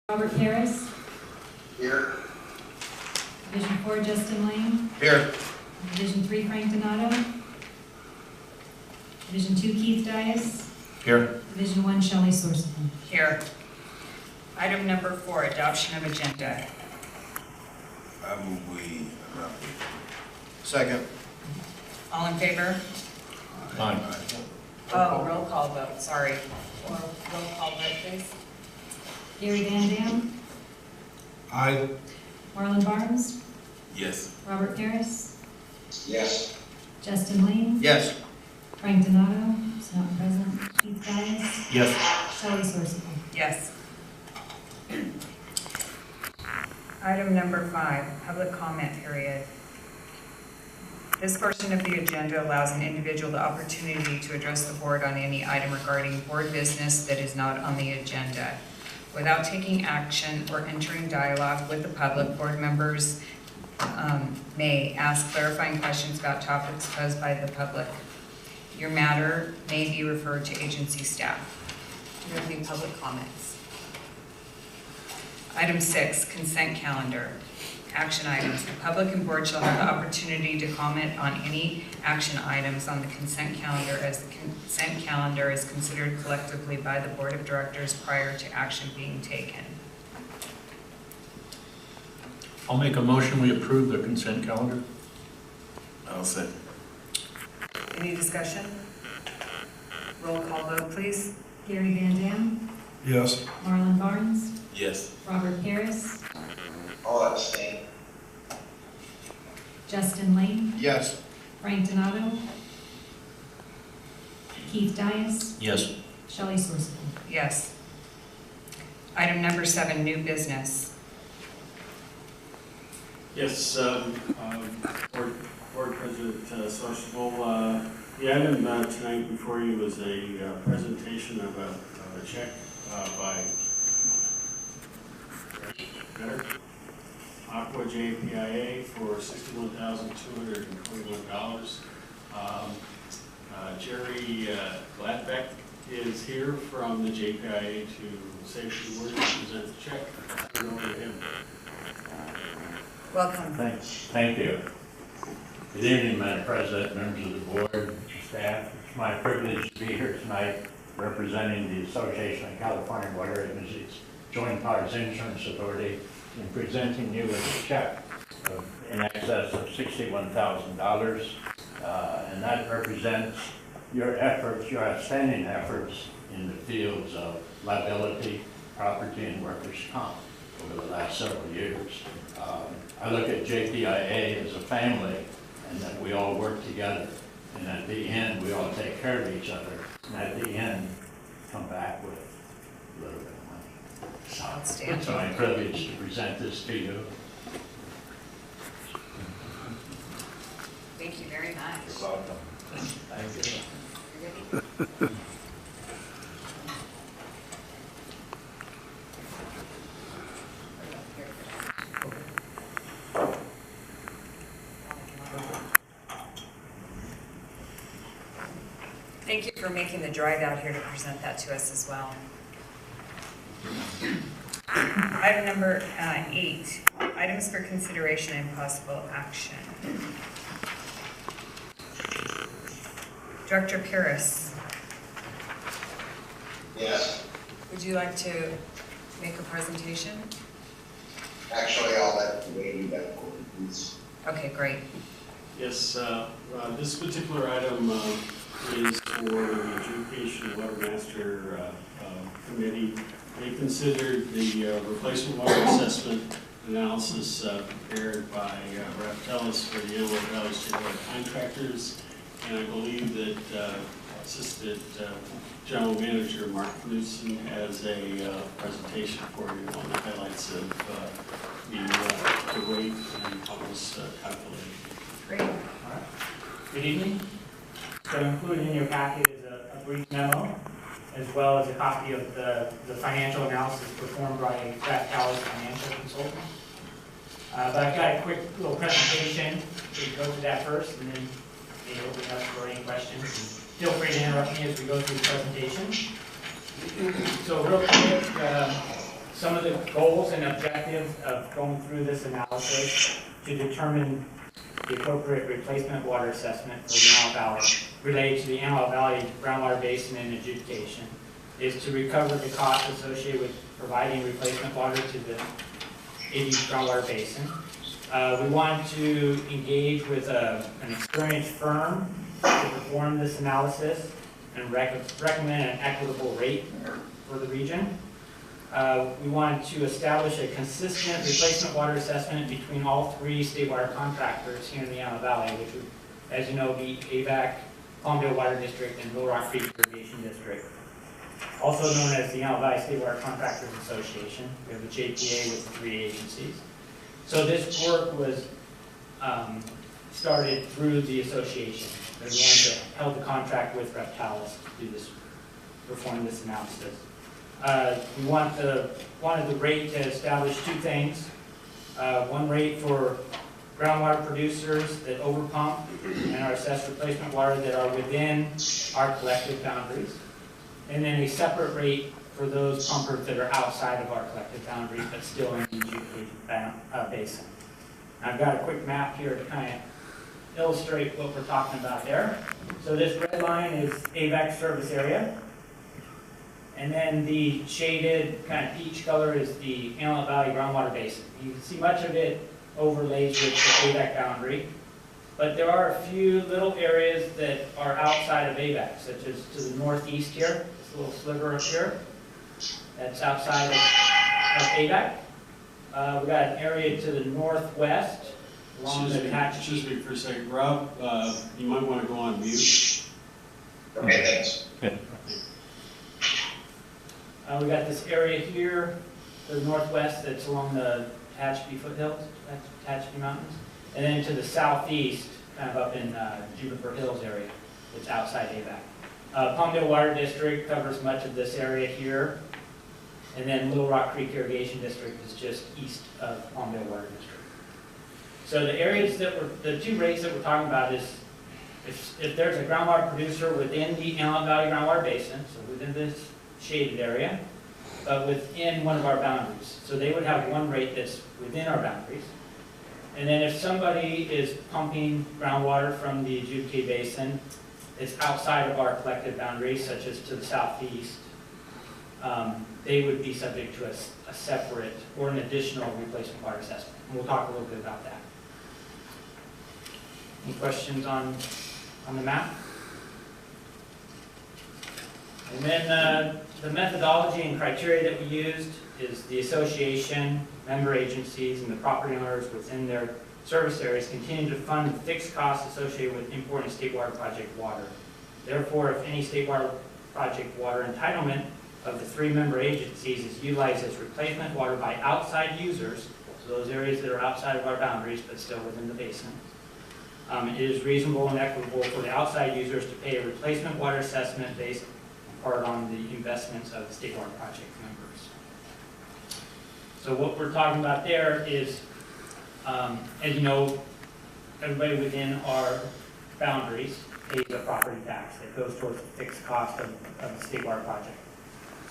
Robert Harris. Here. Division 4, Justin Lane. Here. Division 3, Frank Donato. Division 2, Keith Dias. Here. Division 1, Shelley Sorsman. Here. Item number 4, adoption of agenda. I move we adopt it. Second. All in favor? Aye. Oh, roll call vote, sorry. Or roll call vote, please. Gary Van Dam. Aye. Marlon Barnes. Yes. Robert Harris. Yes. Justin Lane. Yes. Frank Donato, is not present. Keith Dias. Yes. Shelley Sorsman. Yes. Item number 5, public comment period. This portion of the agenda allows an individual the opportunity to address the board on any item regarding board business that is not on the agenda. Without taking action or entering dialogue with the public, board members may ask clarifying questions about topics posed by the public. Your matter may be referred to agency staff. Do you have any public comments? Item 6, consent calendar. Action items. The public and board shall have the opportunity to comment on any action items on the consent calendar as the consent calendar is considered collectively by the board of directors prior to action being taken. I'll make a motion, we approve the consent calendar. I'll second. Any discussion? Roll call vote, please. Gary Van Dam. Yes. Marlon Barnes. Yes. Robert Harris. All abstain. Justin Lane. Yes. Frank Donato. Keith Dias. Yes. Shelley Sorsman. Yes. Item number 7, new business. Yes, Board President Sorsable, the item tonight before you was a presentation of a check by Aqua JPIA for $61,221. Jerry Gladbeck is here from the JPIA to say a few words and present the check. Turn over to him. Welcome. Thank you. Good evening, Madam President, members of the board, staff. It's my privilege to be here tonight representing the Association of California Water Agencies Joint Powers Insurance Authority in presenting you with a check in excess of $61,000. And that represents your efforts, your outstanding efforts in the fields of liability, property, and workers' comp over the last several years. I look at JPIA as a family, and that we all work together, and at the end we all take care of each other, and at the end come back with a little bit of money. Outstanding. It's my privilege to present this to you. Thank you very much. You're welcome. Thank you. You ready? Thank you for making the drive out here to present that to us as well. Item number 8, items for consideration and possible action. Director Paris, Yes, would you like to make a presentation? actually, I'll let the lady that please. Okay, great. Yes, this particular item is for the Education Water Master Committee. They considered the replacement water assessment analysis prepared by Raptelis for the Antelope Valley State Water Contractors, and I believe that Assistant General Manager Mark Knudsen has a presentation for you on the highlights of the rate and how it was calculated. Great. All right. Good evening. So included in your packet is a brief memo, as well as a copy of the financial analysis performed by Raptelis Financial Consultant. But I've got a quick little presentation. We can go through that first, and then maybe open it up for any questions. Feel free to interrupt me as we go through the presentation. So real quick, some of the goals and objectives of going through this analysis to determine the appropriate replacement water assessment for the Antelope Valley related to the Antelope Valley groundwater basin and adjudication is to recover the costs associated with providing replacement water to the AVEK groundwater basin. We want to engage with an experienced firm to perform this analysis and recommend an equitable rate for the region. We want to establish a consistent replacement water assessment between all three state water contractors here in the Antelope Valley, which would, as you know, be AVEK, Palmdale Water District, and Little Rock Creek Irrigation District, also known as the Antelope Valley State Water Contractors Association. We have a JPA with the three agencies. So this work was started through the association. They're the ones that held the contract with Reptalis to do this, perform this analysis. We wanted the rate to establish two things. One rate for groundwater producers that overpump and are assessed replacement water that are within our collective boundaries. And then a separate rate for those pumpers that are outside of our collective boundaries but still in the adjudicated basin. I've got a quick map here to kind of illustrate what we're talking about there. So this red line is AVEK service area. And then the shaded kind of peach color is the Antelope Valley groundwater basin. You can see much of it overlays with the AVEK boundary. But there are a few little areas that are outside of AVEK, such as to the northeast here, this little sliver up here. That's outside of AVEK. We've got an area to the northwest along the Hatch. Excuse me for a second, Rob, you might want to go on mute. Okay, thanks. We got this area here to the northwest that's along the Hatchby foothills, Hatchby Mountains. And then to the southeast, kind of up in Juniper Hills area, it's outside AVEK. Palmdale Water District covers much of this area here. And then Little Rock Creek Irrigation District is just east of Palmdale Water District. So the areas that the two rates that we're talking about is if there's a groundwater producer within the Antelope Valley groundwater basin, so within this shaded area, but within one of our boundaries. So they would have one rate that's within our boundaries. And then if somebody is pumping groundwater from the adjudicated basin, it's outside of our collective boundaries, such as to the southeast, they would be subject to a separate or an additional replacement water assessment. And we'll talk a little bit about that. Any questions on the map? And then the methodology and criteria that we used is the association, member agencies, and the property owners within their service areas continue to fund the fixed costs associated with importing state water project water. Therefore, if any state water project water entitlement of the three member agencies is utilized as replacement water by outside users, so those areas that are outside of our boundaries but still within the basin, it is reasonable and equitable for the outside users to pay a replacement water assessment based in part on the investments of the state water project members. So what we're talking about there is, as you know, everybody within our boundaries pays a property tax that goes towards the fixed cost of the state water project.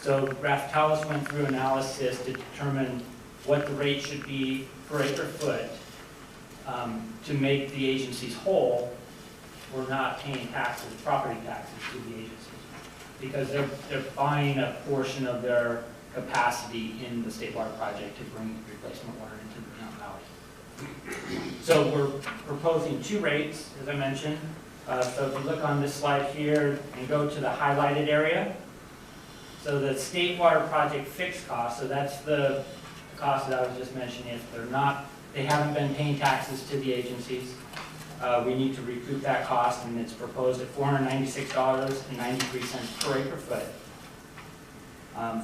So Reptalis went through analysis to determine what the rate should be per acre foot to make the agencies whole. We're not paying taxes, property taxes to the agencies, because they're buying a portion of their capacity in the state water project to bring replacement water into the Kern Valley. So we're proposing two rates, as I mentioned. So if you look on this slide here and go to the highlighted area, so the state water project fixed cost, so that's the cost that I was just mentioning. If they haven't been paying taxes to the agencies, we need to recoup that cost, and it's proposed at $496.93 per acre foot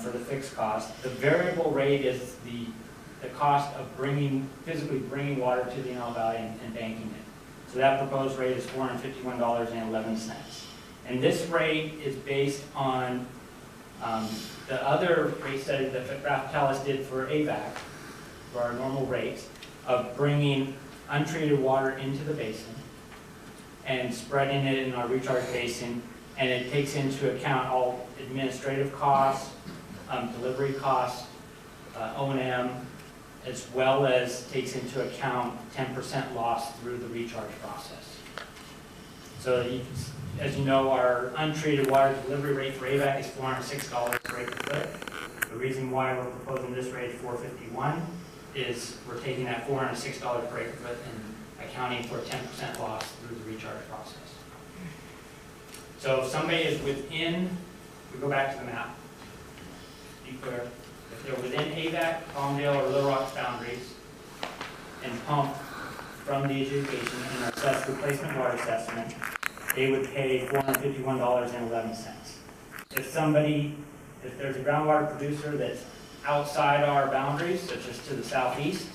for the fixed cost. The variable rate is the cost of physically bringing water to the Antelope Valley and banking it. So that proposed rate is $451.11. And this rate is based on the other rate study that Reptalis did for AVEK, for our normal rates, of bringing untreated water into the basin and spreading it in our recharge basin, and it takes into account all administrative costs, delivery costs, O&M, as well as takes into account 10% loss through the recharge process. So as you know, our untreated water delivery rate for AVEK is $406 per acre foot. The reason why we're proposing this rate $451 is we're taking that $406 per acre foot and accounting for 10% loss through the recharge process. So if somebody is within, we go back to the map, be clear, if they're within AVEK, Palmdale, or Little Rock's boundaries, and pump from the adjudication and are assessed replacement water assessment, they would pay $451.11. If there's a groundwater producer that's outside our boundaries, such as to the southeast.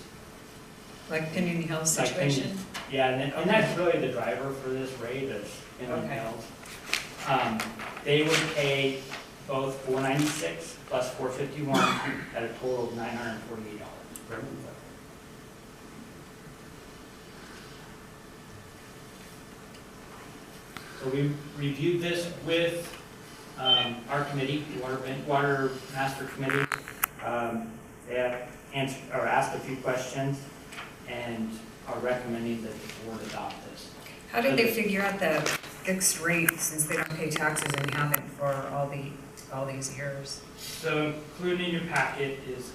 Like Pinyon Hills Like situation? Yeah, and that's really the driver for this rate is Pinyon Okay. Hills. They would pay both $496 plus $451 at a total of $948 per foot. So we reviewed this with our committee, the Water Master Committee. They have asked a few questions and are recommending that the board adopt this. How did they figure out the fixed rate since they don't pay taxes and haven't for all these years? So included in your packet is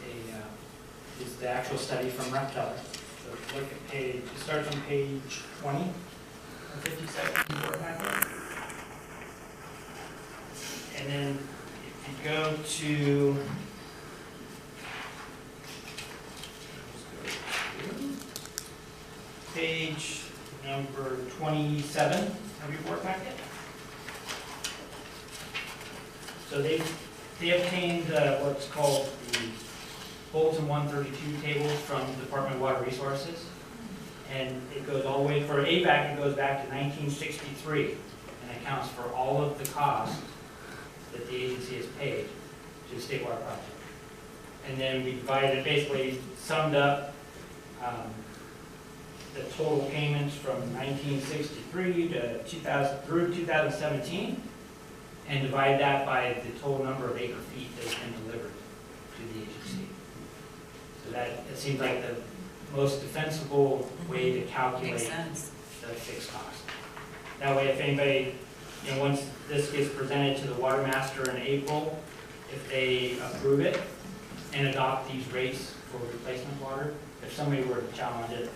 the actual study from Repteller. So if you look at it starts on page 20 or 57 of your packet. And then if you go to page number 27 of your board packet. So they obtained what's called the Bulletin 132 table from the Department of Water Resources. And it goes all the way, for AVEK, it goes back to 1963 and accounts for all of the costs that the agency has paid to the State Water Project. And then we divided, basically summed up the total payments from 1963 to 2000 through 2017, and divide that by the total number of acre feet that's been delivered to the agency. So that it seems like the most defensible way to calculate Makes sense. the fixed cost. That way, if anybody, once this gets presented to the Water Master in April, if they approve it and adopt these rates for replacement water, if somebody were to challenge it,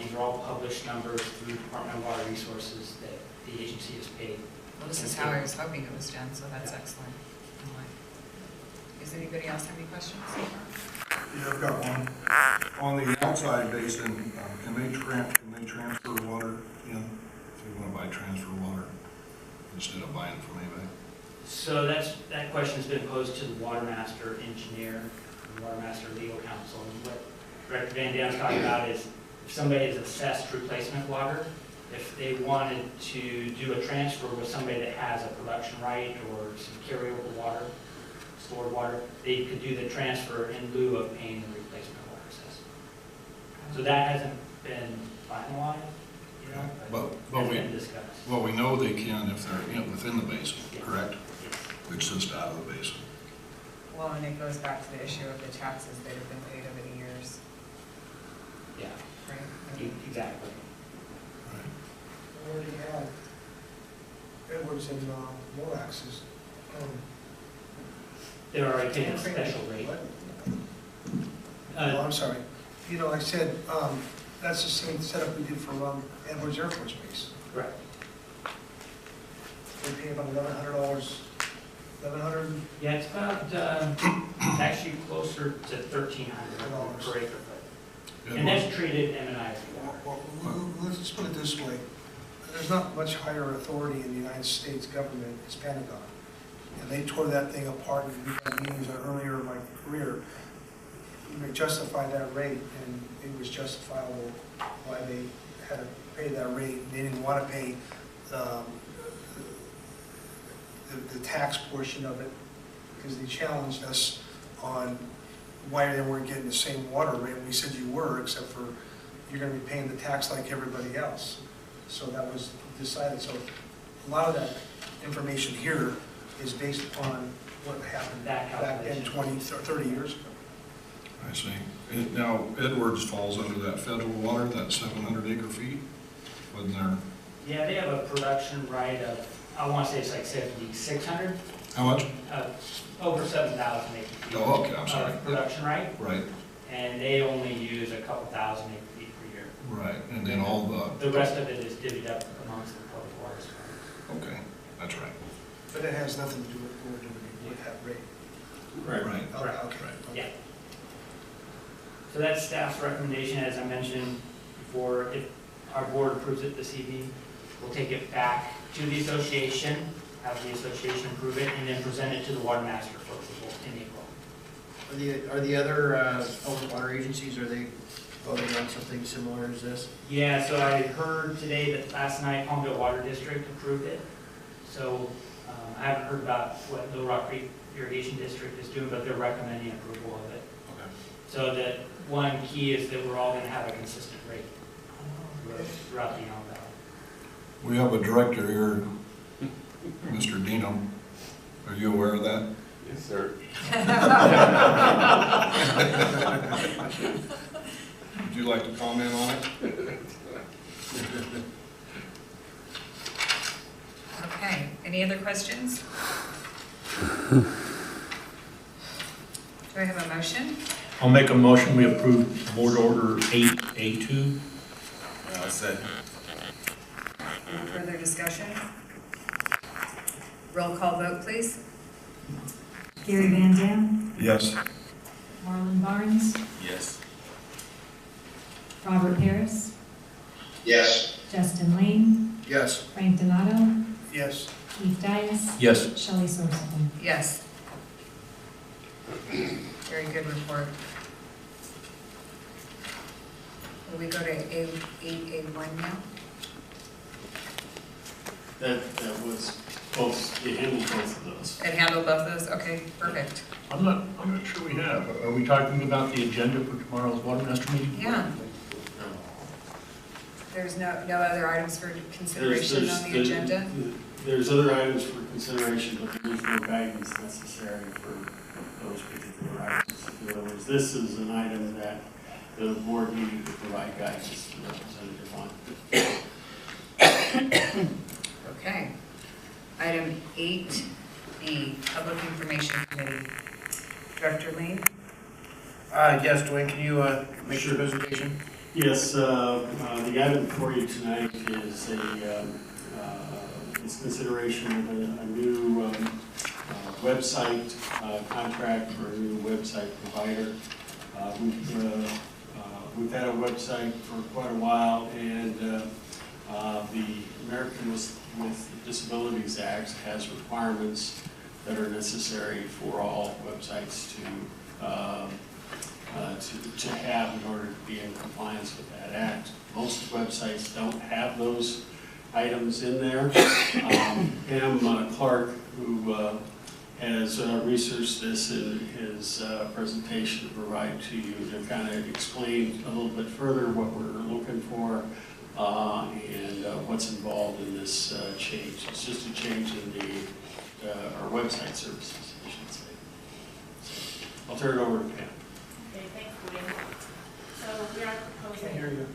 these are all published numbers through the Department of Water Resources that the agency has paid. Well, this is how I was hoping it was done, so that's excellent. Does anybody else have any questions? Yeah, I've got one. On the outside basin, can they transfer water in if they want to buy transfer water instead of buying from AVEK? So that question's been posed to the Water Master Engineer, the Water Master Legal Counsel. And what Director Van Dam's talking about is if somebody is assessed replacement water, if they wanted to do a transfer with somebody that has a production right or some carryover water, stored water, they could do the transfer in lieu of paying the replacement water assessment. So that hasn't been finalized, but has been discussed. Well, we know they can if they're within the basin, Yes. correct? Yes. It's just out of the basin. Well, and it goes back to the issue of the taxes that have been paid over the years, Yeah, right? exactly. I already had Edwards and Morax's. They're already paying a special rate. Oh, I'm sorry. I said, that's the same setup we did for Edwards Air Force Base. Correct. They pay about $1,100, $1,100. Yeah, it's about, actually closer to $1,300 per acre foot. And that's treated M&I water. Well, let's just put it this way. There's not much higher authority in the United States government as Pentagon. And they tore that thing apart, and we had meetings earlier in my career. They justified that rate, and it was justifiable why they had to pay that rate. They didn't want to pay the tax portion of it, because they challenged us on why they weren't getting the same water rate. We said you were, except for you're going to be paying the tax like everybody else. So that was decided. So a lot of that information here is based upon what happened That back then calculation. 20, 30 years ago. I see. Now, Edwards falls under that federal water, that 700 acre feet, wasn't there? Yeah, they have a production right of, I want to say it's like 7,600, How much? over 7,000 acre feet. Oh, okay, I'm sorry. Production right, Right, and they only use a couple thousand acre feet per year. right, and then all The rest of it is divvied up amongst the public water supply. okay, that's right. But it has nothing to do with what we're doing with that rate. Right. Correct. Okay. Yeah. So that's staff's recommendation, as I mentioned before. If our board approves it this evening, we'll take it back to the association, have the association approve it, and then present it to the water master for approval in April. Are the other public water agencies, are they voting on something similar as this? Yeah, so I heard today that last night Palmdale Water District approved it. So I haven't heard about what Little Rock Creek Irrigation District is doing, but they're recommending approval of it. Okay. So that one key is that we're all going to have a consistent rate throughout the Yonge Valley. We have a director here, Mr. Dino. Are you aware of that? Yes, sir. Would you like to comment on it? Okay, any other questions? Do I have a motion? I'll make a motion, we approve Board Order 8A2. I'll second. Any further discussion? Roll call vote, please. Gary Van Dam, Yes. Marlon Barnes, Yes. Robert Harris, Yes. Justin Lane, Yes. Frank Donato, Yes. Keith Dias, Yes. Shelley Sorosable. Yes. Very good report. Will we go to 8A1 now? That was both, you handled both of those. And handle both of those? Okay, perfect. I'm not sure we have. Are we talking about the agenda for tomorrow's water master meeting? Yeah. There's no other items for consideration on the agenda? There's other items for consideration, but there's no guidance necessary for those particular items. In other words, this is an item that the board needed to provide guidance to the representative on. Okay. Item 8B, Public Information Committee. Director Lane? Yes, Dwayne, can you make your Sure. presentation? Yes, the item before you tonight is is consideration of a new website contract for a new website provider. We've had a website for quite a while, and the Americans with Disabilities Act has requirements that are necessary for all websites to have in order to be in compliance with that act. Most websites don't have those items in there. Pam Clark, who has researched this in his presentation to provide to you, to kind of explain a little bit further what we're looking for and what's involved in this change. It's just a change in our website services, I should say. So I'll turn it over to Pam. Okay, thanks, Dwayne. So we are proposing. Can't hear you.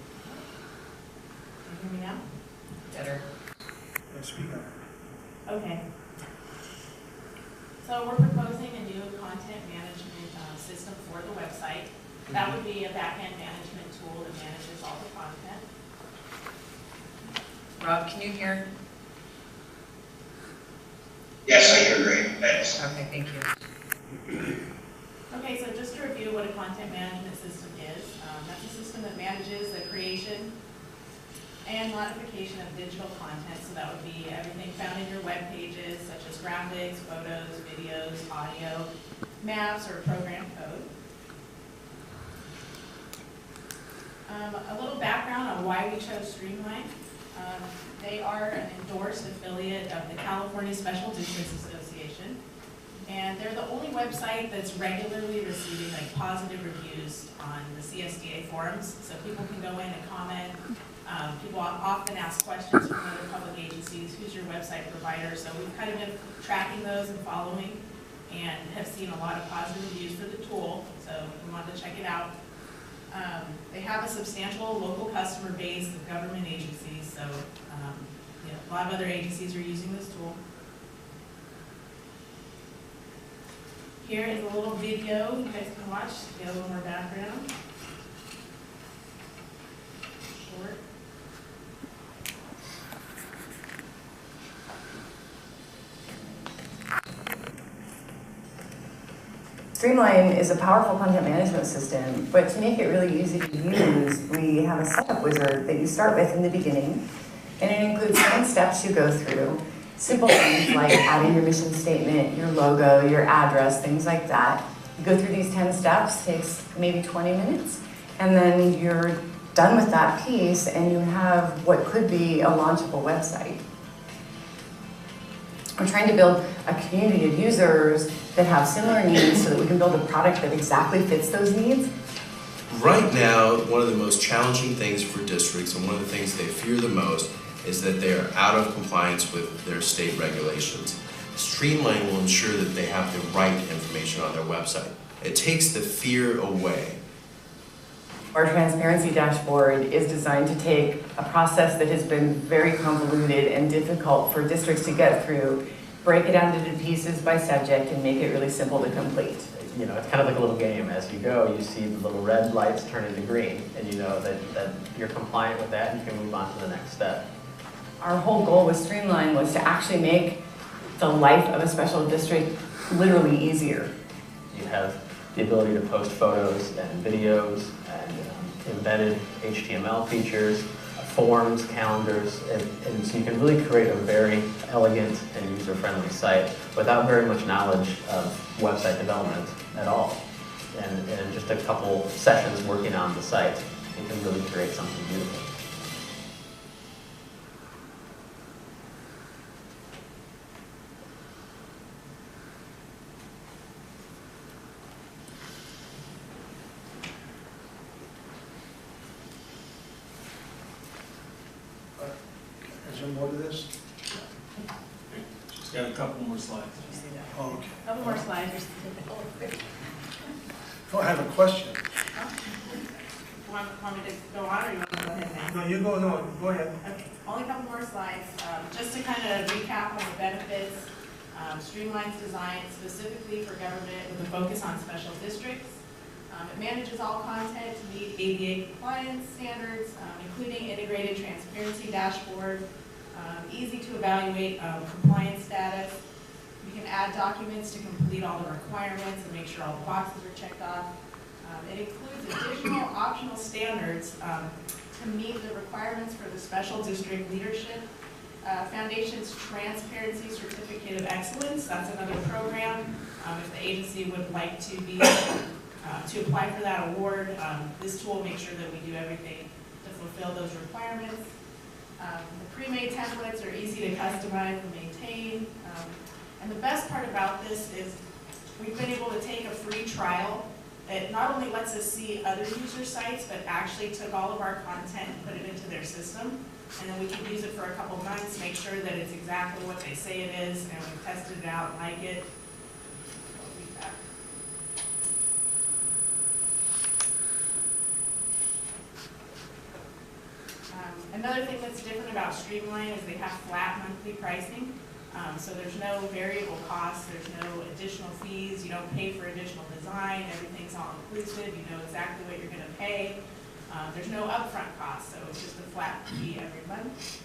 Can you hear me now? Better. Yeah, speak up. Okay. So we're proposing a new content management system for the website. That would be a back-end management tool that manages all the content. Rob, can you hear? Yes, I hear great, thanks. Okay, thank you. Okay, so just to review what a content management system is, that's a system that manages the creation and modification of digital content. So that would be everything found in your web pages, such as graphics, photos, videos, audio, maps, or program code. A little background on why we chose Streamline. They are an endorsed affiliate of the California Special Districts Association. And they're the only website that's regularly receiving positive reviews on the CSDA forums. So people can go in and comment. People often ask questions from other public agencies, who's your website provider? So we've kind of been tracking those and following. and have seen a lot of positive reviews for the tool, so we wanted to check it out. They have a substantial local customer base of government agencies, so a lot of other agencies are using this tool. Here is a little video you guys can watch to get a little more background. Short. Streamline is a powerful content management system, but to make it really easy to use, we have a setup wizard that you start with in the beginning, and it includes 10 steps you go through. Simple things like adding your mission statement, your logo, your address, things like that. You go through these 10 steps, takes maybe 20 minutes, and then you're done with that piece and you have what could be a launchable website. We're trying to build a community of users that have similar needs so that we can build a product that exactly fits those needs. Right now, one of the most challenging things for districts, and one of the things they fear the most, is that they are out of compliance with their state regulations. Streamline will ensure that they have the right information on their website. It takes the fear away. Our transparency dashboard is designed to take a process that has been very convoluted and difficult for districts to get through, break it down into pieces by subject, and make it really simple to complete. You know, it's kind of like a little game. As you go, you see the little red lights turn into green, and you know that you're compliant with that, and you can move on to the next step. Our whole goal with Streamline was to actually make the life of a special district literally easier. You have the ability to post photos and videos and embedded HTML features, forms, calendars, and so you can really create a very elegant and user-friendly site without very much knowledge of website development at all. And in just a couple sessions working on the site, you can really create something beautiful. Is there more to this? Just got a couple more slides. Oh, okay. Couple more slides. Oh, I have a question. Want me to go on, or you want to go ahead now? No, go ahead. Okay, only a couple more slides. Just to kind of recap on the benefits, Streamline's designed specifically for government with a focus on special districts. It manages all content to meet AVEK compliance standards, including integrated transparency dashboard, easy to evaluate compliance status. We can add documents to complete all the requirements and make sure all the boxes are checked off. It includes additional optional standards to meet the requirements for the special district leadership. Foundation's Transparency Certificate of Excellence, that's another program. If the agency would like to apply for that award, this tool makes sure that we do everything to fulfill those requirements. The pre-made templates are easy to customize and maintain. And the best part about this is we've been able to take a free trial that not only lets us see other user sites, but actually took all of our content and put it into their system. And then we can use it for a couple months, make sure that it's exactly what they say it is, and we've tested it out and like it. Another thing that's different about Streamline is they have flat monthly pricing. So there's no variable costs, there's no additional fees, you don't pay for additional design, everything's all inclusive, you know exactly what you're going to pay. There's no upfront costs, so it's just a flat fee every month.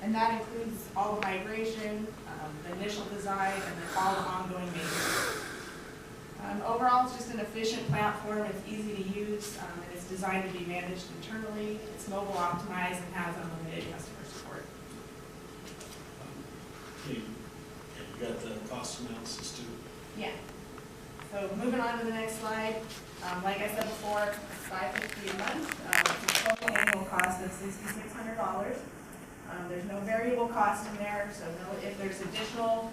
And that includes all the migration, the initial design, and then all the ongoing maintenance. Overall, it's just an efficient platform, it's easy to use, and it's designed to be managed internally. It's mobile optimized and has unlimited customer support. Okay. You got the cost analysis too? Yeah. So moving on to the next slide. Like I said before, it's $550 a month. It's a total annual cost of $6,600. There's no variable cost in there, so if there's additional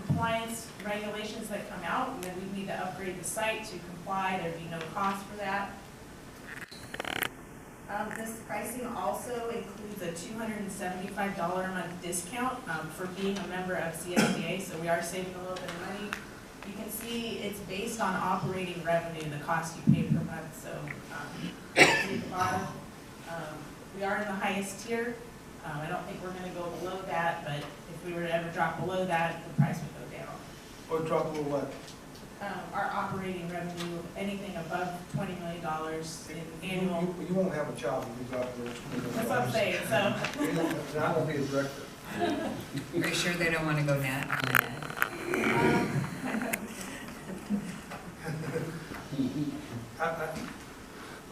compliance regulations that come out, then we need to upgrade the site to comply. There'd be no cost for that. This pricing also includes a $275 a month discount for being a member of CSDA, so we are saving a little bit of money. You can see it's based on operating revenue, the cost you pay per month, so at the bottom, we are in the highest tier. I don't think we're going to go below that, but if we were to ever drop below that, the price would go down. Or drop a little what? Our operating revenue, anything above $20 million in annual. You won't have a job if you drop below $20 million. That's what I'm saying, so. And I won't be a director. Are you sure they don't want to go net on the net?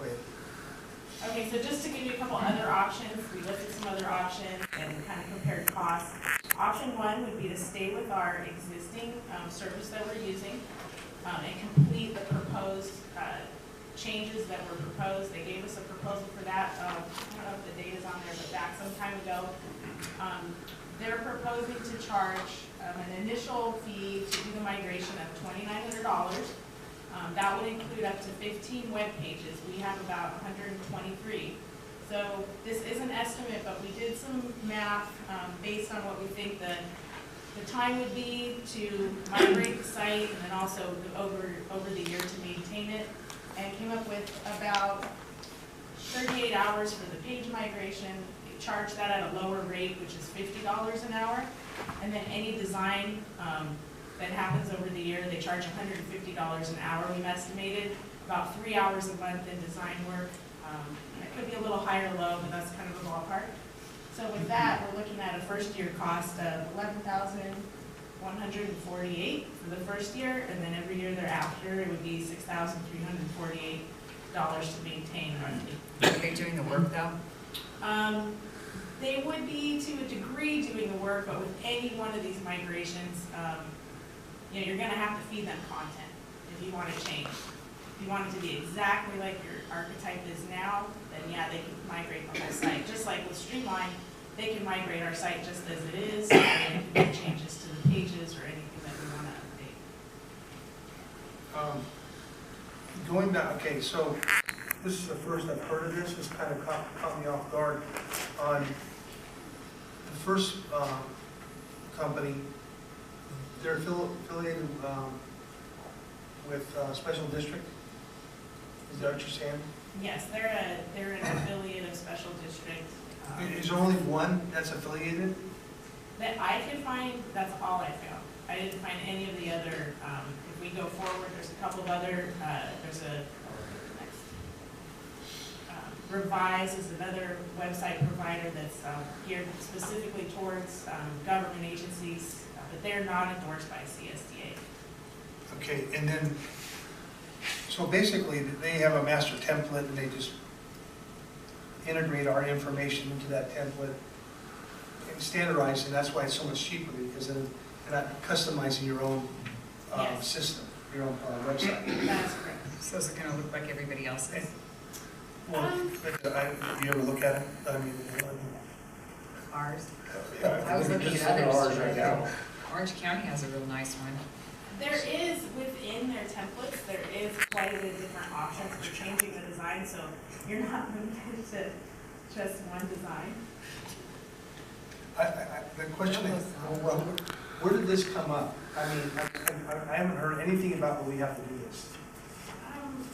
Wait. Okay, so just to give you a couple other options, we looked at some other options and kind of compared costs. Option one would be to stay with our existing service that we're using and complete the proposed changes that were proposed. They gave us a proposal for that. I don't know if the date is on there, but back some time ago. They're proposing to charge an initial fee to do the migration of $2,900. That would include up to 15 web pages. We have about 123. So this is an estimate, but we did some math based on what we think the time would be to migrate the site and then also over the year to maintain it, and came up with about 38 hours for the page migration. They charge that at a lower rate, which is $50 an hour, and then any design that happens over the year, they charge $150 an hour. We've estimated about 3 hours a month in design work. It could be a little higher or low, but that's kind of a ballpark. So with that, we're looking at a first year cost of $11,148 for the first year, and then every year thereafter, it would be $6,348 to maintain roughly. Are they doing the work though? They would be to a degree doing the work, but with any one of these migrations, you're going to have to feed them content if you want to change. If you want it to be exactly like your archetype is now, then yeah, they can migrate the whole site. Just like with Streamline, they can migrate our site just as it is, and they can make changes to the pages or anything that we want to update. Going back, okay, so this is the first I've heard of this. This kind of caught me off guard. On the first company, they're affiliated with Special District. Is that what you're saying? Yes, they're an affiliate of Special District. Is there only one that's affiliated? That I could find, that's all I found. I didn't find any of the other, if we go forward, there's a couple of other, there's a, Revise is another website provider that's geared specifically towards government agencies, but they're not endorsed by CSDA. Okay, and then, so basically, they have a master template and they just integrate our information into that template and standardize, and that's why it's so much cheaper, because then you're not customizing your own Yes. system, your own website. That's correct. So is it going to look like everybody else's? Well, you ever look at it? I mean, Ours? yeah, I was looking just at others. ours right now. Orange County has a real nice one. There is, within their templates, there is quite a bit of different options for changing the design, so you're not limited to just one design. The question is, well, where did this come up? I mean, I haven't heard anything about what we have to do this.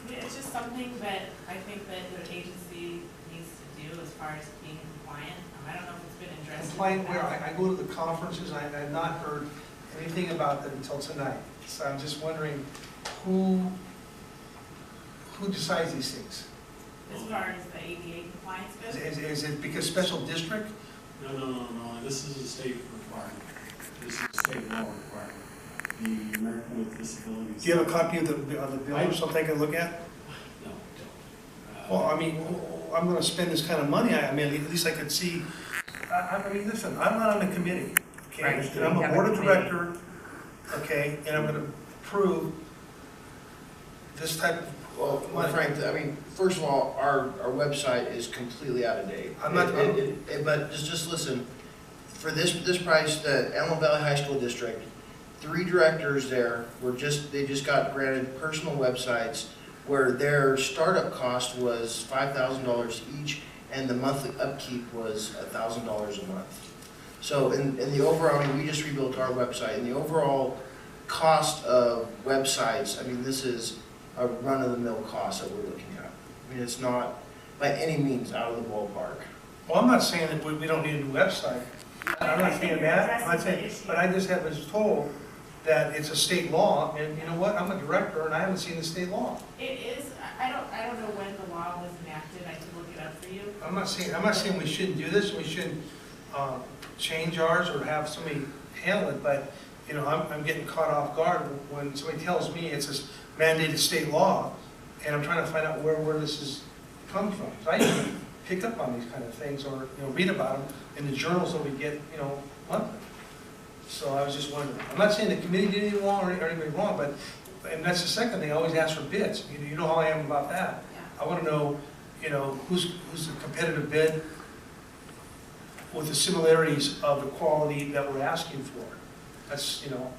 Yeah, it's just something that I think that the agency needs to do as far as being compliant. I don't know if it's been addressed. Compliant where? I go to the conferences, I have not heard anything about that until tonight. So I'm just wondering who decides these things? As far as the ADA compliance goes? Is it because special district? No. This is a state requirement. This is a state law requirement. The American with Disabilities. Do you have a copy of the bill or something I can look at? No, don't. Well, I mean, I'm gonna spend this kind of money, I mean, at least I could see, I mean, listen, I'm not on the committee, okay? Right, And I'm you a have board a of committee. director, okay, and I'm gonna approve this type of Well, money. Frank, I mean, first of all, our website is completely out of date. I'm not- But just listen, for this price, the Antelope Valley High School District, 3 directors there they just got granted personal websites where their startup cost was $5,000 each, and the monthly upkeep was $1,000 a month. So in the overall, I mean, we just rebuilt our website, and the overall cost of websites, I mean, this is a run-of-the-mill cost that we're looking at. I mean, it's not by any means out of the ballpark. Well, I'm not saying that we don't need a new website. I'm not saying that, I'm not saying, but I just was told that it's a state law, and you know what, I'm a director, and I haven't seen the state law. It is, I don't know when the law was enacted, I can look it up for you. I'm not saying we shouldn't do this, we shouldn't change ours or have somebody handle it, but, you know, I'm getting caught off guard when somebody tells me it's a mandated state law, and I'm trying to find out where this is come from. So I usually pick up on these kind of things, or, you know, read about them in the journals that we get, you know, monthly. So I was just wondering, I'm not saying the committee did anything wrong or anybody wrong, but, and that's the second thing, I always ask for bids. You know how I am about that. Yeah. I want to know, you know, who's a competitive bid with the similarities of the quality that we're asking for. That's, you know.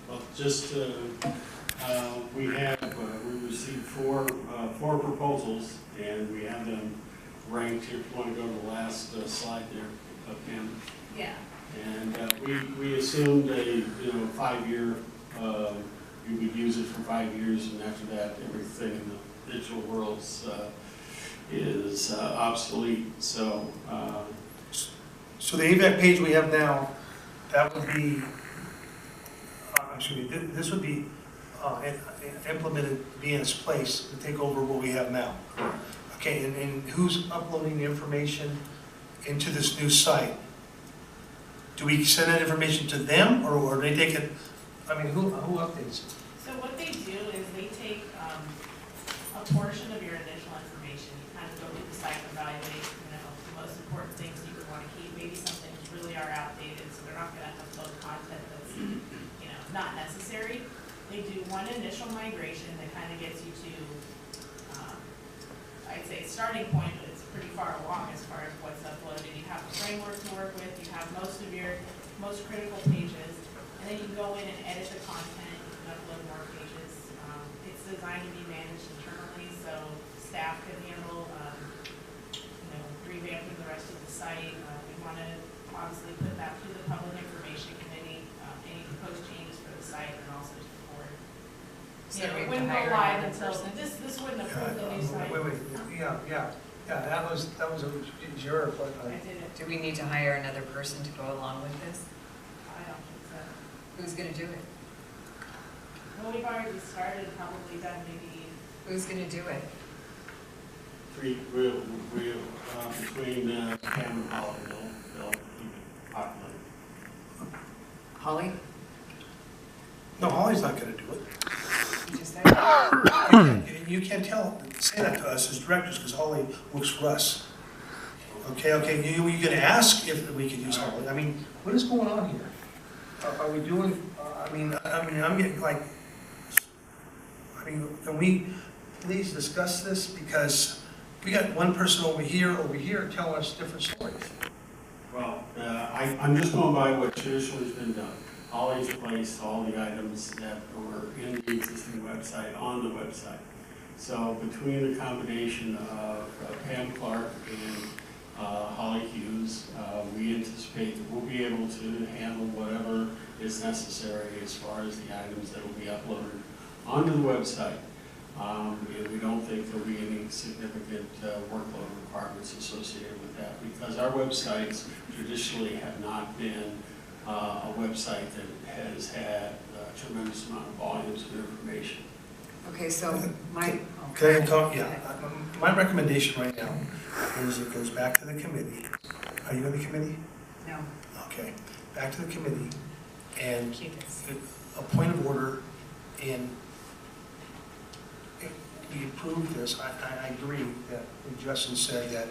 Well, just, we received four proposals, and we have them ranked. If you want to go to the last slide there, Pam. Yeah. And we assumed a 5-year, you would use it for 5 years, and after that, everything in the digital world is obsolete. So the AVEK page we have now, that would be, this would be implemented, be in its place to take over what we have now. Okay, and who's uploading the information into this new site? Do we send that information to them, or they take it, I mean, who updates it? So what they do is they take a portion of your initial information, you kind of go through the site, evaluate, you know, the most important things you would want to keep. Maybe some things really are outdated, so they're not going to upload content that's, you know, not necessary. They do one initial migration that kind of gets you to, I'd say, starting point, but it's pretty far along as far as what's uploaded. You have a framework to work with, you have most of your most critical pages, and then you can go in and edit the content, you can upload more pages. It's designed to be managed internally, so staff can handle, revamping the rest of the site. We want to obviously put that through the Public Information Committee, any proposed changes for the site, and also to the board. So Yeah, we it have to wouldn't go hire live another until, person? this wouldn't approve the new site. Yeah, that was a jerk, but I did it. Do we need to hire another person to go along with this? I don't think so. Who's gonna do it? Well, we've already started, probably done maybe, Who's gonna do it? between Pam and Holly, they'll keep it popular. Holly? no, Holly's not gonna do it. You just said. You can't say that to us as directors, because Holly works for us. Okay, you gonna ask if we could use Holly? I mean, what is going on here? Are we doing, I'm getting like, can we please discuss this? Because we got one person over here telling us different stories. Well, I'm just going by what traditionally has been done. Holly's placed all the items that were in the existing website on the website. So between the combination of Pam Clark and Holly Hughes, we anticipate that we'll be able to handle whatever is necessary as far as the items that will be uploaded onto the website. And we don't think there'll be any significant workload requirements associated with that, because our websites traditionally have not been a website that has had a tremendous amount of volumes of information. Okay, so my. Can I talk? Yeah, my recommendation right now is it goes back to the committee. Are you in the committee? No. Okay, back to the committee, and Keep it. a point of order, and if we approve this, I agree that when Justin said that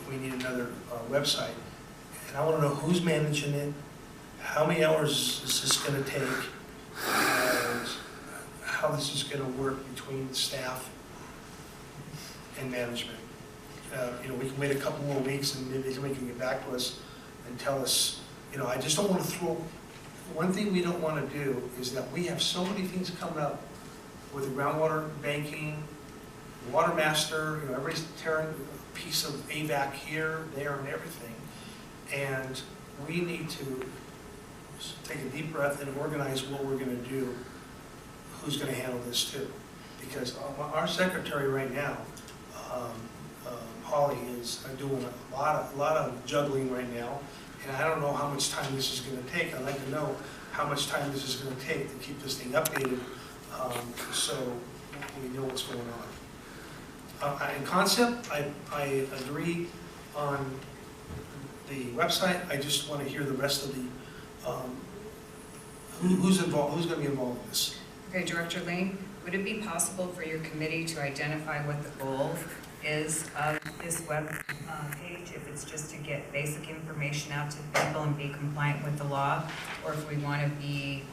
we need another website, and I want to know who's managing it, how many hours is this going to take, and how this is going to work between staff and management. We can wait a couple more weeks, and maybe somebody can get back to us and tell us, I just don't want to throw, one thing we don't want to do is that we have so many things coming up with the groundwater banking, Water master, everybody's tearing a piece of AVEK here, there, and everything. And we need to take a deep breath and organize what we're gonna do, who's gonna handle this too. Because our secretary right now, Holly, is doing a lot of juggling right now, and I don't know how much time this is gonna take. I'd like to know how much time this is gonna take to keep this thing updated, so we know what's going on. In concept, I agree on the website. I just want to hear the rest of the, who's involved, who's going to be involved in this. Okay, Director Lane, would it be possible for your committee to identify what the goal is of this web page? If it's just to get basic information out to people and be compliant with the law, or if we want to be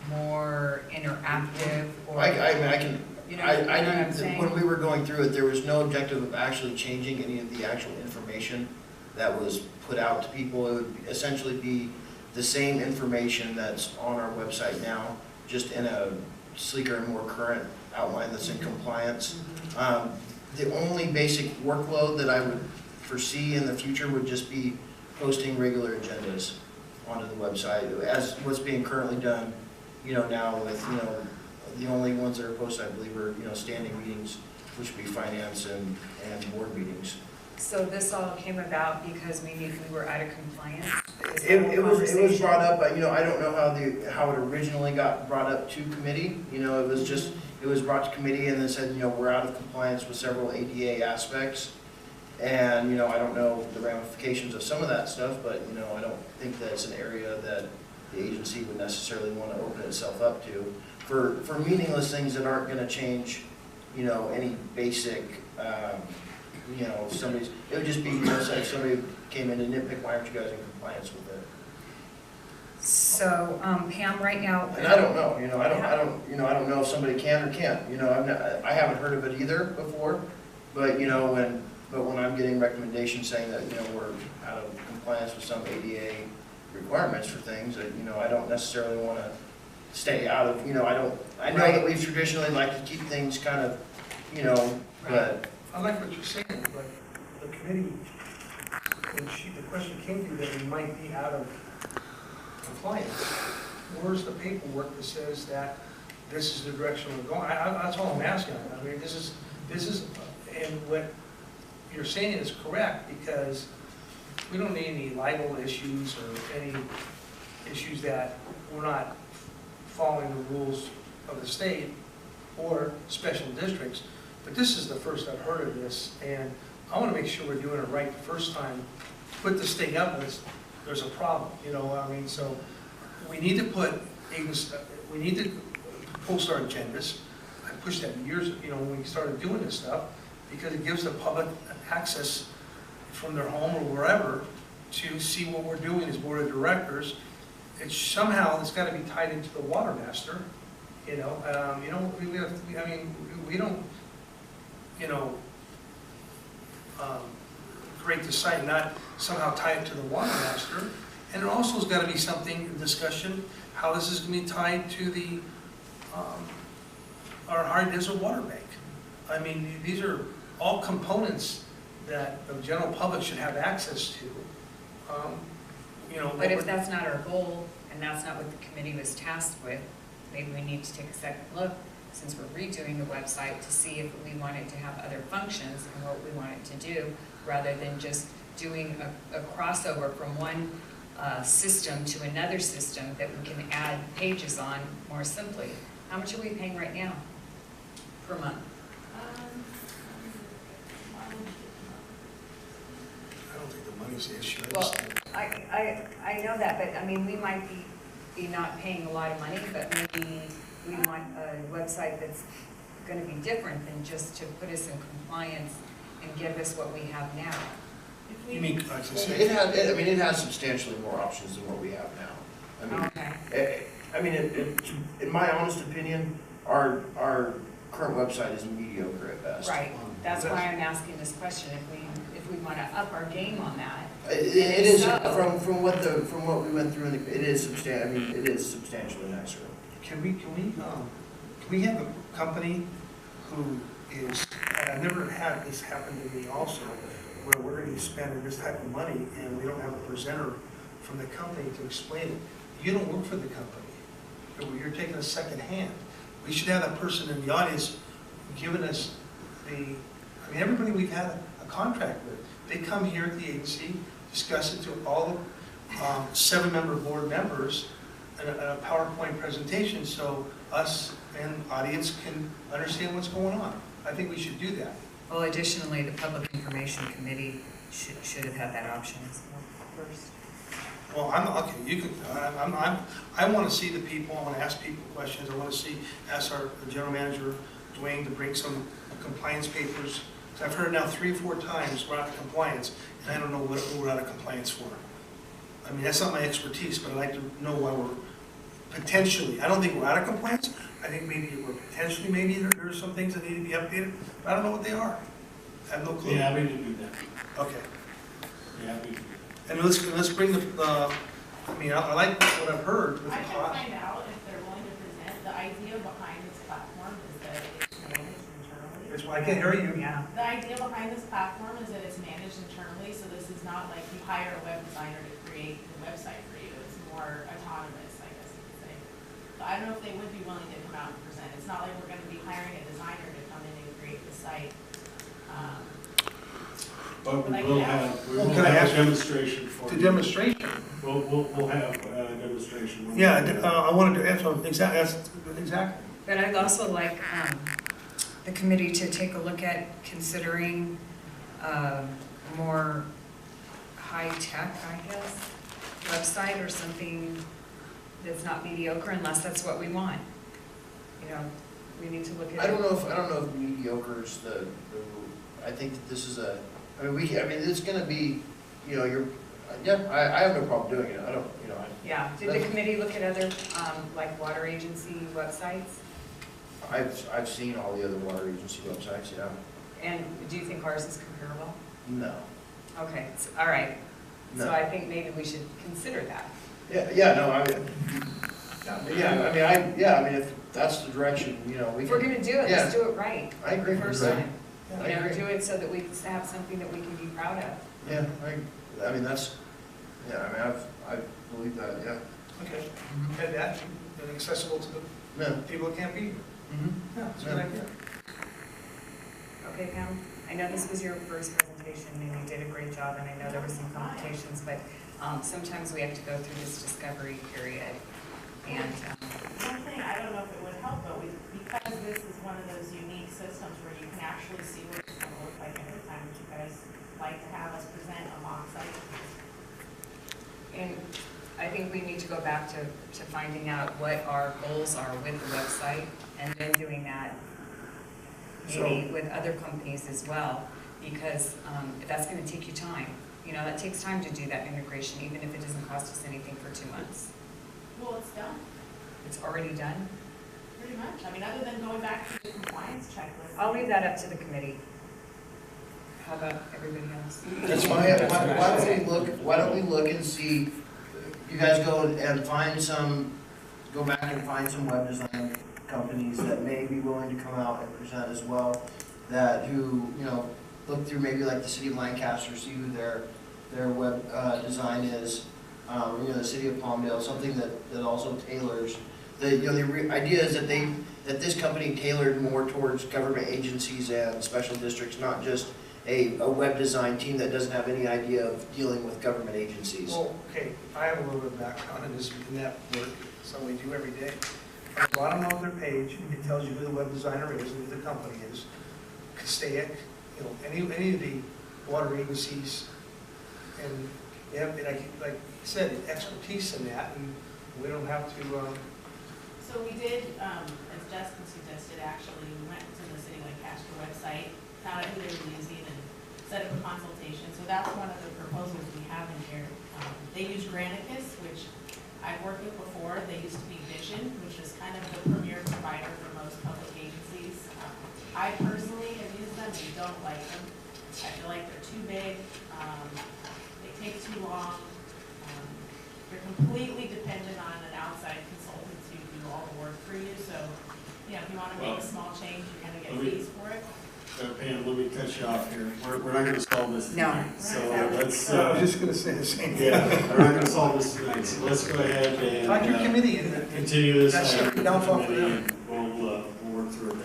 more interactive, or I can. you know what I'm didn't, saying? when we were going through it, there was no objective of actually changing any of the actual information that was put out to people. It would essentially be the same information that's on our website now, just in a sleeker and more current outline that's in compliance. The only basic workload that I would foresee in the future would just be posting regular agendas onto the website, as what's being currently done, now with, the only ones that are posted, I believe, are, standing meetings, which would be finance and board meetings. So this all came about because maybe we were out of compliance? It was brought up, but, I don't know how it originally got brought up to committee. It was brought to committee and then said, we're out of compliance with several ADA aspects. And, I don't know the ramifications of some of that stuff, but, I don't think that's an area that the agency would necessarily want to open itself up to for meaningless things that aren't going to change, any basic, it would just be, say if somebody came in and nitpick, why aren't you guys in compliance with it? So, Pam, right now. And I don't know, I don't know if somebody can or can't, I haven't heard of it either before, but, when I'm getting recommendations saying that, we're out of compliance with some ADA requirements for things, that, I don't necessarily want to stay out of, I know that we've traditionally liked to keep things kind of, but. I like what you're saying, but the committee, the question came to you that we might be out of compliance. Where's the paperwork that says that this is the direction we're going? That's all I'm asking. I mean, this is, and what you're saying is correct, because we don't need any libel issues or any issues that we're not following the rules of the state or special districts. But this is the first I've heard of this, and I want to make sure we're doing it right the first time. Put this thing up, and there's a problem, so we need to we need to post our agendas. I pushed that years, when we started doing this stuff, because it gives the public access from their home or wherever to see what we're doing as board of directors. It's got to be tied into the water master, we don't, create the site, not somehow tie it to the water master. And it also has got to be something in discussion, how this is going to be tied to the, our hard desert water bank. I mean, these are all components that the general public should have access to. But if that's not our goal, and that's not what the committee was tasked with, maybe we need to take a second look, since we're redoing the website, to see if we want it to have other functions and what we want it to do, rather than just doing a crossover from one system to another system that we can add pages on more simply. How much are we paying right now per month? I don't think the money's the issue. Well, I know that, but I mean, we might be not paying a lot of money, but maybe we want a website that's going to be different than just to put us in compliance and give us what we have now. You mean, it has substantially more options than what we have now. I mean, in my honest opinion, our current website is mediocre at best. Right. That's why I'm asking this question. If we want to up our game on that. It is from what we went through. It is substantially nicer. Can we have a company who is I've never had this happen to me also, where we're gonna be spending this type of money and we don't have a presenter from the company to explain it. You don't work for the company. You're taking a second hand. We should have that person in the audience giving us everybody we've had a contract with, they come here at the agency, discuss it to all the 7-member board members in a PowerPoint presentation so us and audience can understand what's going on. I think we should do that. Well, additionally, the Public Information Committee should have had that option as well first. Well, I want to see the people, I want to ask people questions, I want to ask our general manager, Dwayne, to bring some compliance papers. So I've heard now 3 or 4 times we're out of compliance, and I don't know what we're out of compliance for. I mean, that's not my expertise, but I'd like to know why we're potentially, I don't think we're out of compliance, I think maybe we're potentially, maybe there are some things that need to be updated, but I don't know what they are. I have no clue. Yeah, we need to do that. Okay. Yeah, we do. And let's bring I like what I've heard with I the can cost. find out if they're willing to present. The idea behind this platform is that it's managed internally. That's why I can't hear you. Yeah. The idea behind this platform is that it's managed internally, so this is not like you hire a web designer to create the website for you. It's more autonomous, I guess you could say. So I don't know if they would be willing to come out and present. It's not like we're going to be hiring a designer to come in and create the site. But we Like will that. have, we Well, will can I have ask- a demonstration for The you. demonstration. We'll have a demonstration. Yeah, I wanted to, that's exactly. But I'd also like the committee to take a look at considering more high-tech, I guess, website or something that's not mediocre unless that's what we want. You know, we need to look at. I don't know if mediocre is I think that this is it's gonna be, I have no problem doing it, Yeah, did the committee look at other, like water agency websites? I've seen all the other water agency websites, yeah. And do you think ours is comparable? No. Okay, all right. So No. I think maybe we should consider that. If that's the direction, we If we're can, gonna do it, let's do it right. I agree. The first Right. time. I You know, agree. do it so that we have something that we can be proud of. Yeah, I believe that, yeah. Okay. And that, and accessible to the Yeah. people that can't be. Yeah, that's a good idea. Okay, Pam, I know this was your first presentation and you did a great job, and I know there were some complications, but sometimes we have to go through this discovery period. And One thing, I don't know if it would help, but because this is one of those unique systems where you can actually see what it's going to look like every time, would you guys like to have us present a mock site? And I think we need to go back to finding out what our goals are with the website, and then doing that maybe with other companies as well, because that's going to take you time. You know, that takes time to do that integration, even if it doesn't cost us anything for 2 months. Well, it's done, It's already done. pretty much. I mean, other than going back to the compliance checklist. I'll leave that up to the committee. How about everybody else? That's fine. Why don't we look and see, you guys go and go back and find some web design companies that may be willing to come out and present as well, look through maybe like the city of Lancaster, see who their web design is, the city of Palmdale, something that also tailors. The idea is that this company tailored more towards government agencies and special districts, not just a web design team that doesn't have any idea of dealing with government agencies. Well, okay, I have a little bit of background in that work, something we do every day. At the bottom of their page, it tells you who the web designer is and who the company is. Castaic, any of the water agencies, and they have, like you said, expertise in that, and we don't have to. So we did, as Justin suggested, actually, we went to the City of Lancaster website, found out who they were using, and set up a consultation. So that's one of the proposals we have in here. They use Granicus, which I've worked with before. They used to be Vision, which is kind of the premier provider for most public agencies. I personally have used them and don't like them. I feel like they're too big, they take too long. You're completely dependent on an outside consultant to do all the work for you. So, if you want to make a small change, you're going to get fees for it. Pam, let me cut you off here. We're not gonna solve this No. tonight. So let's, I was just gonna say the same thing. yeah, we're not gonna solve this tonight, so let's go ahead and. Talk to your committee and Continue this. That's item your with downfall the for committee, them. and we'll work through it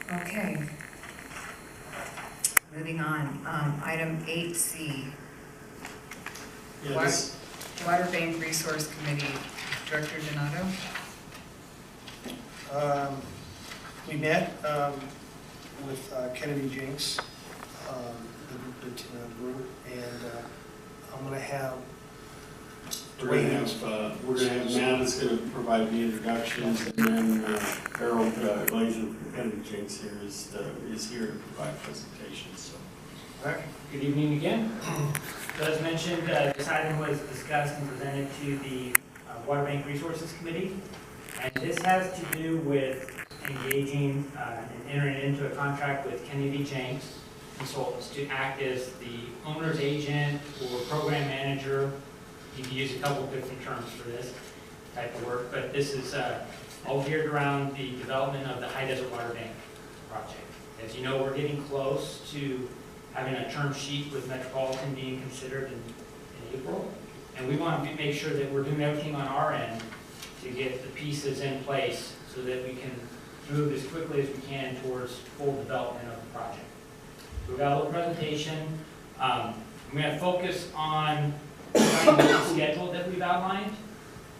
now. Okay. Moving on, item 8C, Yeah, this, Water Bank Resource Committee, Director Donato. We met with Kennedy Jenks, the group, and I'm gonna have we're gonna have Matt that's gonna provide the introductions, and then Harold Glazer from Kennedy Jenks here is here to provide presentations, so. All right, good evening again. So as mentioned, this item was discussed and presented to the Water Bank Resources Committee. And this has to do with engaging and entering into a contract with Kennedy Jenks Consultants to act as the owner's agent or program manager. You can use a couple of different terms for this type of work, but this is all geared around the development of the High Desert Water Bank project. As you know, we're getting close to having a term sheet with Metropolitan being considered in April. And we want to make sure that we're doing everything on our end to get the pieces in place so that we can move as quickly as we can towards full development of the project. So we've got a little presentation. I'm going to focus on the schedule that we've outlined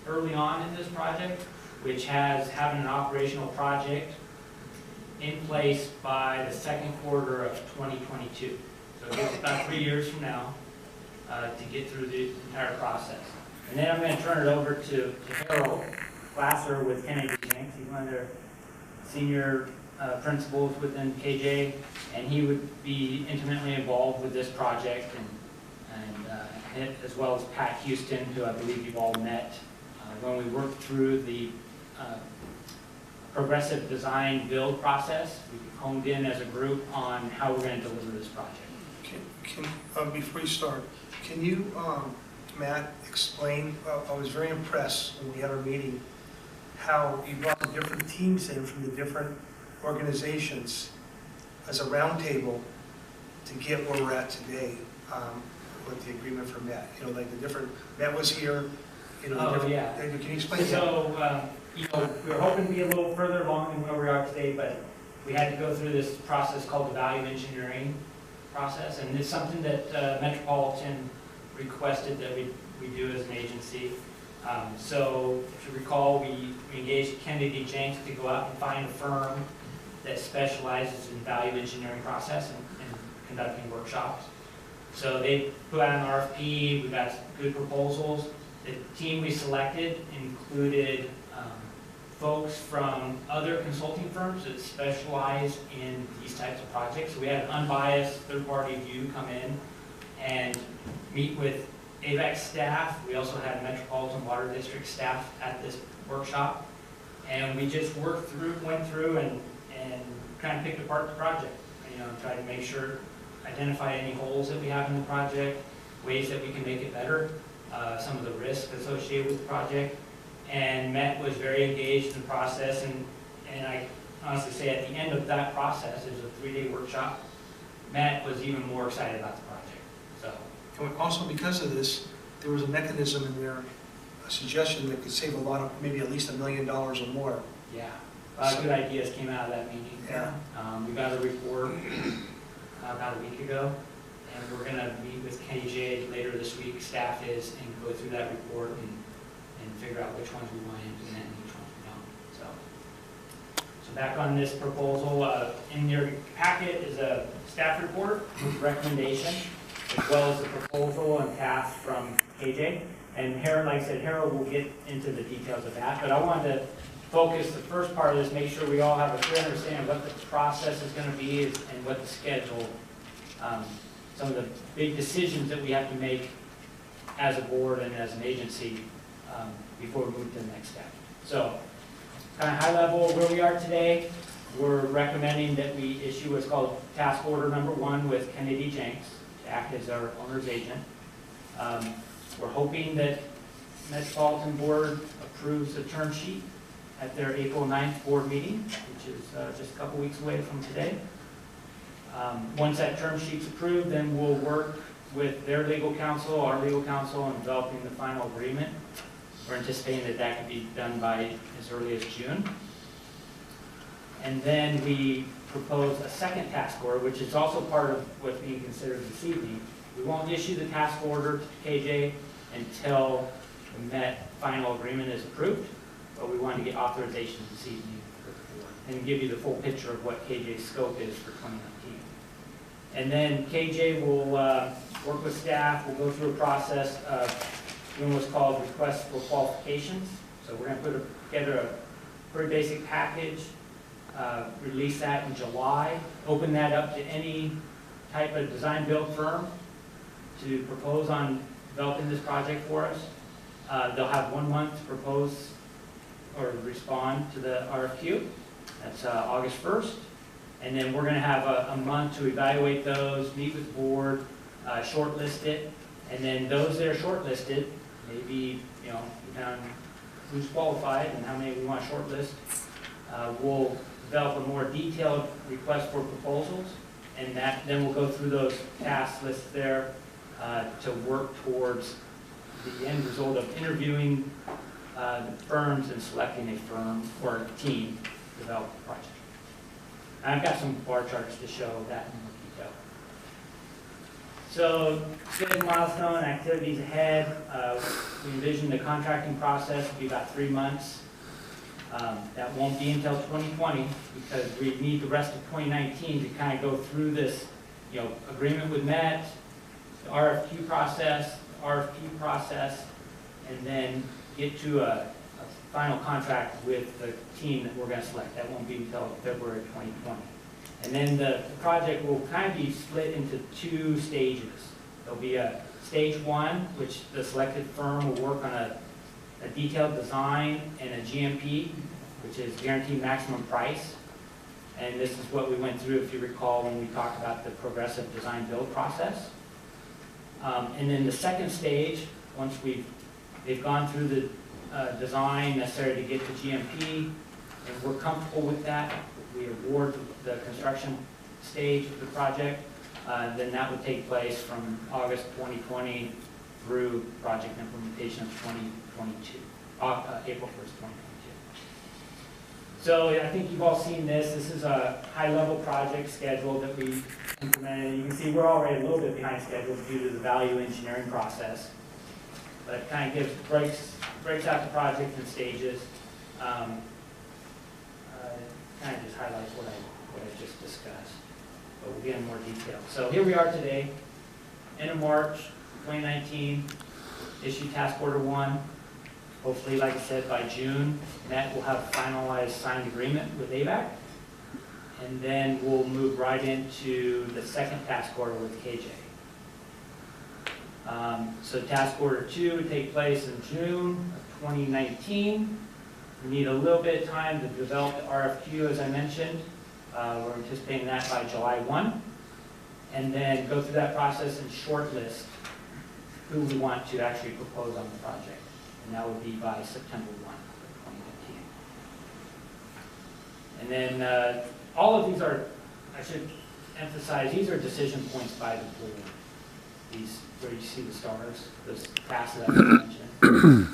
early on in this project, which has having an operational project in place by the second quarter of 2022. So it takes about 3 years from now to get through the entire process. And then I'm going to turn it over to Harold Glasser with Kennedy Jenks. He's one of their senior principals within KJ, and he would be intimately involved with this project, and as well as Pat Houston, who I believe you've all met when we worked through the progressive design build process. We honed in as a group on how we're going to deliver this project. Before you start, can you, Matt, explain, I was very impressed when we had our meeting, how you brought the different teams in from the different organizations as a roundtable to get where we're at today with the agreement for Matt. You know, like the different, Matt was here, you know. Oh, yeah. Can you explain that? So, you know, we were hoping to be a little further along than where we are today, but we had to go through this process called the value engineering process, and it's something that Metropolitan requested that we do as an agency. So if you recall, we engaged Kennedy Jenks to go out and find a firm that specializes in value engineering process and conducting workshops. So they put out an RFP, we got good proposals. The team we selected included folks from other consulting firms that specialize in these types of projects. So we had an unbiased third-party view come in and meet with AVEK staff. We also had Metropolitan Water District staff at this workshop. And we just went through and kind of picked apart the project. You know, tried to make sure, identify any holes that we have in the project, ways that we can make it better, some of the risks associated with the project. And Matt was very engaged in the process, and I honestly say at the end of that process, it was a 3-day workshop, Matt was even more excited about the project. So. And also because of this, there was a mechanism in there, a suggestion that could save a lot of, maybe at least $1 million or more. Yeah, a lot of good ideas came out of that meeting. Yeah. We got a report about a week ago, and we're going to meet with KJ later this week, staff is, and go through that report and figure out which ones we want to implement and which ones we don't. So back on this proposal, in your packet is a staff report with recommendation, as well as the proposal and task from KJ. And Harold, like I said, Harold will get into the details of that, but I wanted to focus the first part of this, make sure we all have a clear understanding of what the process is going to be and what the schedule, some of the big decisions that we have to make as a board and as an agency before we move to the next step. So, kind of high level where we are today, we're recommending that we issue what's called task order number 1 with Kennedy Jenks to act as our owner's agent. We're hoping that Metropolitan Board approves the term sheet at their April 9th board meeting, which is just a couple weeks away from today. Once that term sheet's approved, then we'll work with their legal counsel, our legal counsel, on developing the final agreement. We're anticipating that that could be done by as early as June. And then we propose a second task order, which is also part of what's being considered this evening. We won't issue the task order to KJ until the Met final agreement is approved, but we want to get authorization this evening for the board and give you the full picture of what KJ's scope is for 2019. And then KJ will work with staff. We'll go through a process of doing what's called requests for qualifications. So we're going to put together a pretty basic package, release that in July, open that up to any type of design build firm to propose on developing this project for us. They'll have 1 month to propose or respond to the RFQ. That's August 1st. And then we're going to have a month to evaluate those, meet with the board, shortlist it, and then those that are shortlisted, maybe, depending on who's qualified and how many we want to shortlist, we'll develop a more detailed request for proposals, and then we'll go through those task lists there to work towards the end result of interviewing the firms and selecting a firm or a team to develop the project. I've got some bar charts to show that in more detail. So, schedule milestone, activities ahead. We envision the contracting process will be about 3 months. That won't be until 2020 because we need the rest of 2019 to kind of go through this, agreement with Met, the RFQ process, and then get to a final contract with the team that we're going to select. That won't be until February 2020. And then the project will kind of be split into 2 stages. There'll be a stage 1, which the selected firm will work on a detailed design and a GMP, which is guaranteed maximum price. And this is what we went through, if you recall, when we talked about the progressive design build process. And then the second stage, once they've gone through the design necessary to get to GMP, and we're comfortable with that, we award the construction stage of the project, then that would take place from August 2020 through project implementation of 2022, April 1st, 2022. So I think you've all seen this. This is a high-level project schedule that we implemented. You can see we're already a little bit behind schedule due to the value engineering process, but it kind of breaks out the project in stages. Kind of just highlights what I just discussed, but we'll get in more detail. So here we are today, end of March 2019, issue task order 1. Hopefully, like I said, by June, Met will have a finalized signed agreement with AVEK, and then we'll move right into the second task order with KJ. So task order 2 would take place in June of 2019. We need a little bit of time to develop the RFQ, as I mentioned. We're anticipating that by July 1. And then go through that process and shortlist who we want to actually propose on the project. And that would be by September 1 of 2019. And then all of these are, I should emphasize, these are decision points by the board. These, where you see the stars, those tasks that I mentioned.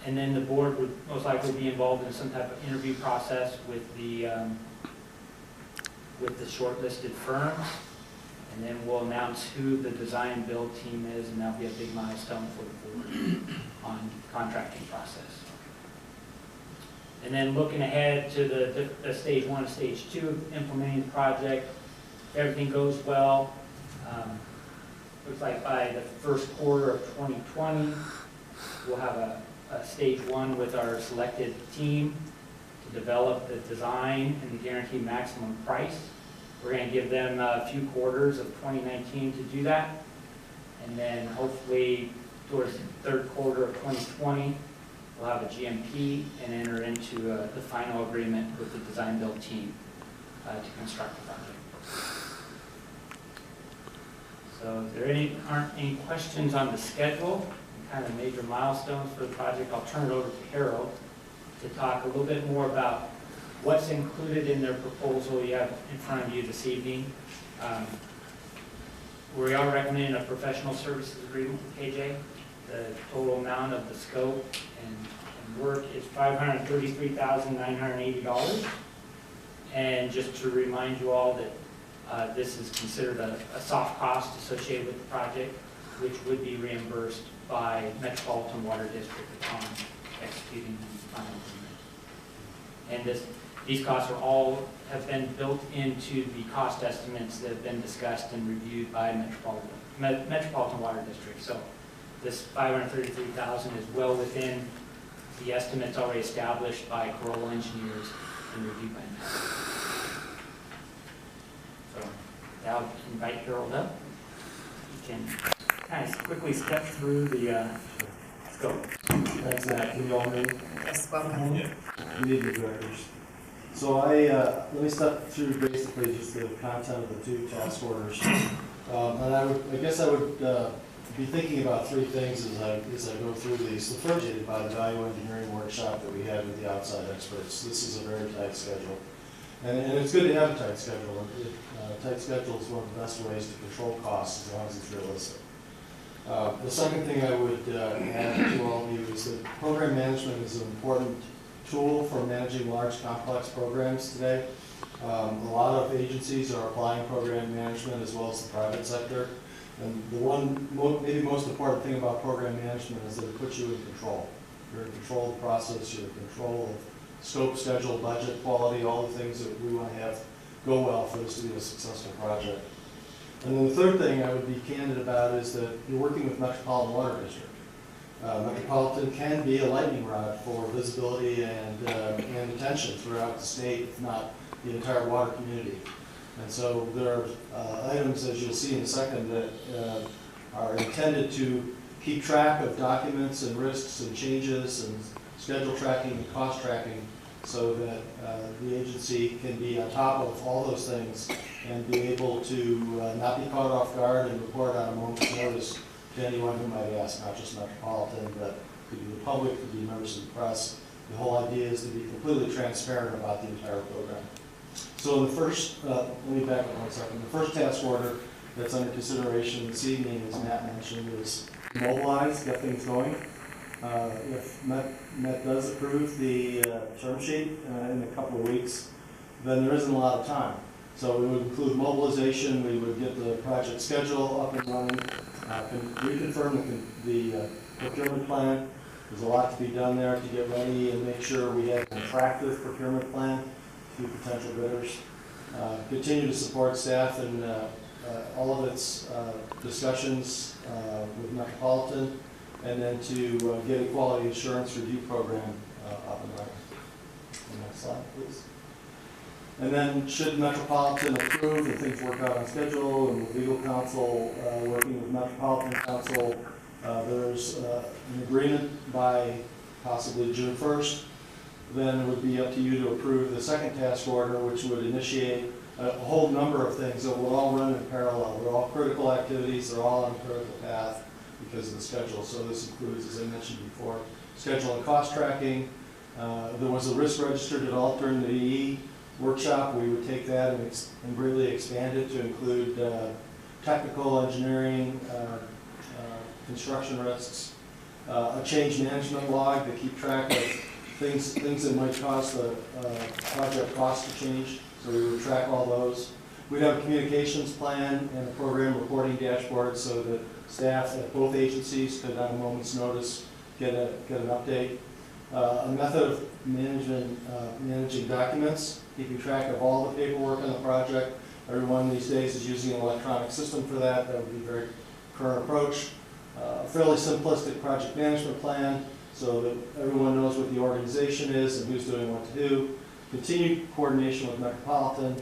And then the board would most likely be involved in some type of interview process with the shortlisted firms. And then we'll announce who the design build team is, and that'll be a big milestone for the board on contracting process. And then looking ahead to the stage 1 and stage 2 of implementing the project, if everything goes well. Looks like by the first quarter of 2020, we'll have a stage 1 with our selected team to develop the design and the guaranteed maximum price. We're going to give them a few quarters of 2019 to do that. And then hopefully towards the 3rd quarter of 2020, we'll have a GMP and enter into the final agreement with the design build team to construct the project. So if there aren't any questions on the schedule and kind of major milestones for the project, I'll turn it over to Harold to talk a little bit more about what's included in their proposal you have in front of you this evening. We are recommending a professional services agreement with KJ. The total amount of the scope and work is $533,980. And just to remind you all that this is considered a soft cost associated with the project, which would be reimbursed by Metropolitan Water District upon executing the final agreement. And these costs have been built into the cost estimates that have been discussed and reviewed by Metropolitan Water District. So this $533,000 is well within the estimates already established by Corolla Engineers and reviewed by Met. So I'll invite Harold up. You can kind of quickly step through the scope. Thanks, Matt. Can you all hear me? Yes, welcome. Good evening, directors. So let me step through basically just the content of the two task orders. And I guess I would be thinking about three things as I go through these. The first is by the value engineering workshop that we had with the outside experts. This is a very tight schedule. And it's good to have a tight schedule. Tight schedule is one of the best ways to control costs as long as it's realistic. The second thing I would add to all of you is that program management is an important tool for managing large, complex programs today. A lot of agencies are applying program management as well as the private sector. And the maybe most important thing about program management is that it puts you in control. You're in control of the process, you're in control of scope, schedule, budget, quality, all the things that we want to have go well for this to be a successful project. And then the third thing I would be candid about is that you're working with Metropolitan Water District. Metropolitan can be a lightning rod for visibility and attention throughout the state, if not the entire water community. And so there are items, as you'll see in a second, that are intended to keep track of documents and risks and changes and schedule tracking and cost tracking so that the agency can be on top of all those things and be able to not be caught off guard and report on a moment's notice to anyone who might ask, not just Metropolitan, but could be the public, could be members of the press. The whole idea is to be completely transparent about the entire program. So the first, let me back up 1 second. The first task order that's under consideration this evening, as Matt mentioned, is mobilize, get things going. If Met does approve the term sheet in a couple of weeks, then there isn't a lot of time. So it would include mobilization, we would get the project schedule up and running, reconfirm the procurement plan. There's a lot to be done there to get ready and make sure we have an attractive procurement plan to potential bidders. Continue to support staff in all of its discussions with Metropolitan, and then to get a quality assurance review program up and running. Next slide, please. And then should Metropolitan approve and things work out on schedule, and with legal counsel working with Metropolitan Council, there's an agreement by possibly June 1st, then it would be up to you to approve the second task order, which would initiate a whole number of things that will all run in parallel. They're all critical activities, they're all on a critical path because of the schedule. So this includes, as I mentioned before, schedule and cost tracking. There was a risk register developed during the EE workshop. We would take that and greatly expand it to include technical engineering, construction risks, a change management log to keep track of things that might cause the project cost to change. So we would track all those. We'd have a communications plan and a program reporting dashboard so that staff at both agencies could, on a moment's notice, get an update. A method of managing documents, keeping track of all the paperwork on the project. Everyone these days is using an electronic system for that. That would be a very current approach. A fairly simplistic project management plan so that everyone knows what the organization is and who's doing what to do. Continued coordination with Metropolitan,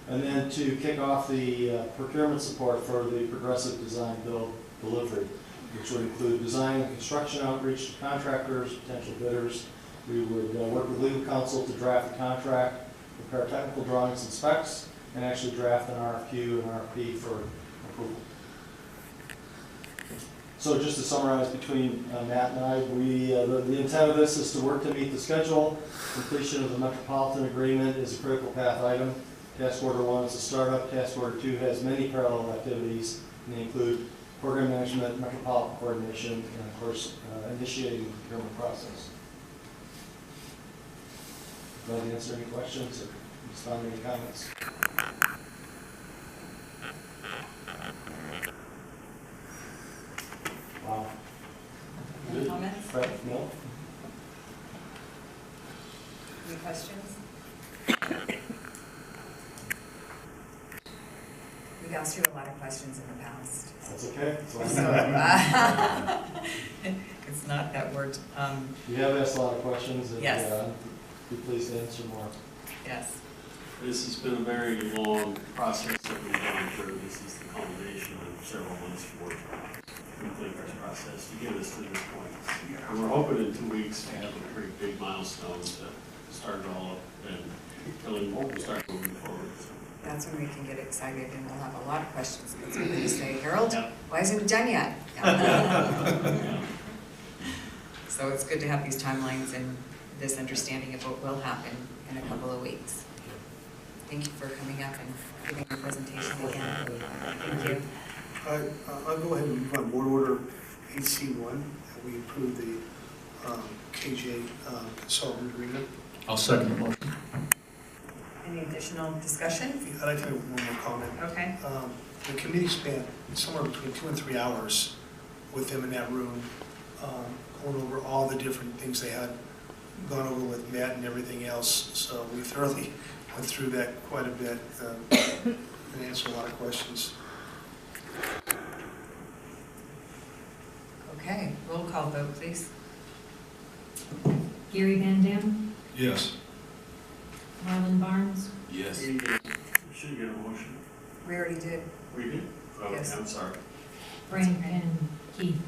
and then to kick off the procurement support for the progressive design build delivery, which would include design and construction outreach to contractors, potential bidders. We would work with legal counsel to draft the contract, prepare technical drawings and specs, and actually draft an RFQ and RFP for approval. So just to summarize between Matt and I, the intent of this is to work to meet the schedule. Completion of the Metropolitan Agreement is a critical path item. Task Order 1 is a startup. Task Order 2 has many parallel activities, and they include program management, metropolitan coordination, and of course, initiating the procurement process. Glad to answer any questions or respond to any comments. Wow. Any comments? Right, no? Any questions? We've asked you a lot of questions in the past. That's okay. So, it's not that we're, You have asked a lot of questions, and yes. Be pleased to answer more. Yes. This has been a very long process that we've gone through. This is the culmination of several months' work to complete this process to get us to this point. And we're hoping in 2 weeks to have a pretty big milestone to start it all up and really we'll start moving forward. That's when we can get excited and we'll have a lot of questions. That's when we say, Harold, Yeah. why isn't it done yet? Yeah. So it's good to have these timelines and this understanding of what will happen in a couple of weeks. Thank you for coming up and giving your presentation again. Thank you. I'll go ahead and move on board order 8C1, and we approve the KJ consultant agreement. I'll second the motion. Any additional discussion? I'd like to make one more comment. Okay. The committee spent somewhere between 2 and 3 hours with them in that room, going over all the different things they had gone over with Matt and everything else. So we thoroughly went through that quite a bit and answered a lot of questions. Okay, roll call vote, please. Gary Van Dam, Yes. Marlon Barnes, Yes. We should get a motion. We already did. We did? Oh, Yes. I'm sorry. Frank and Keith.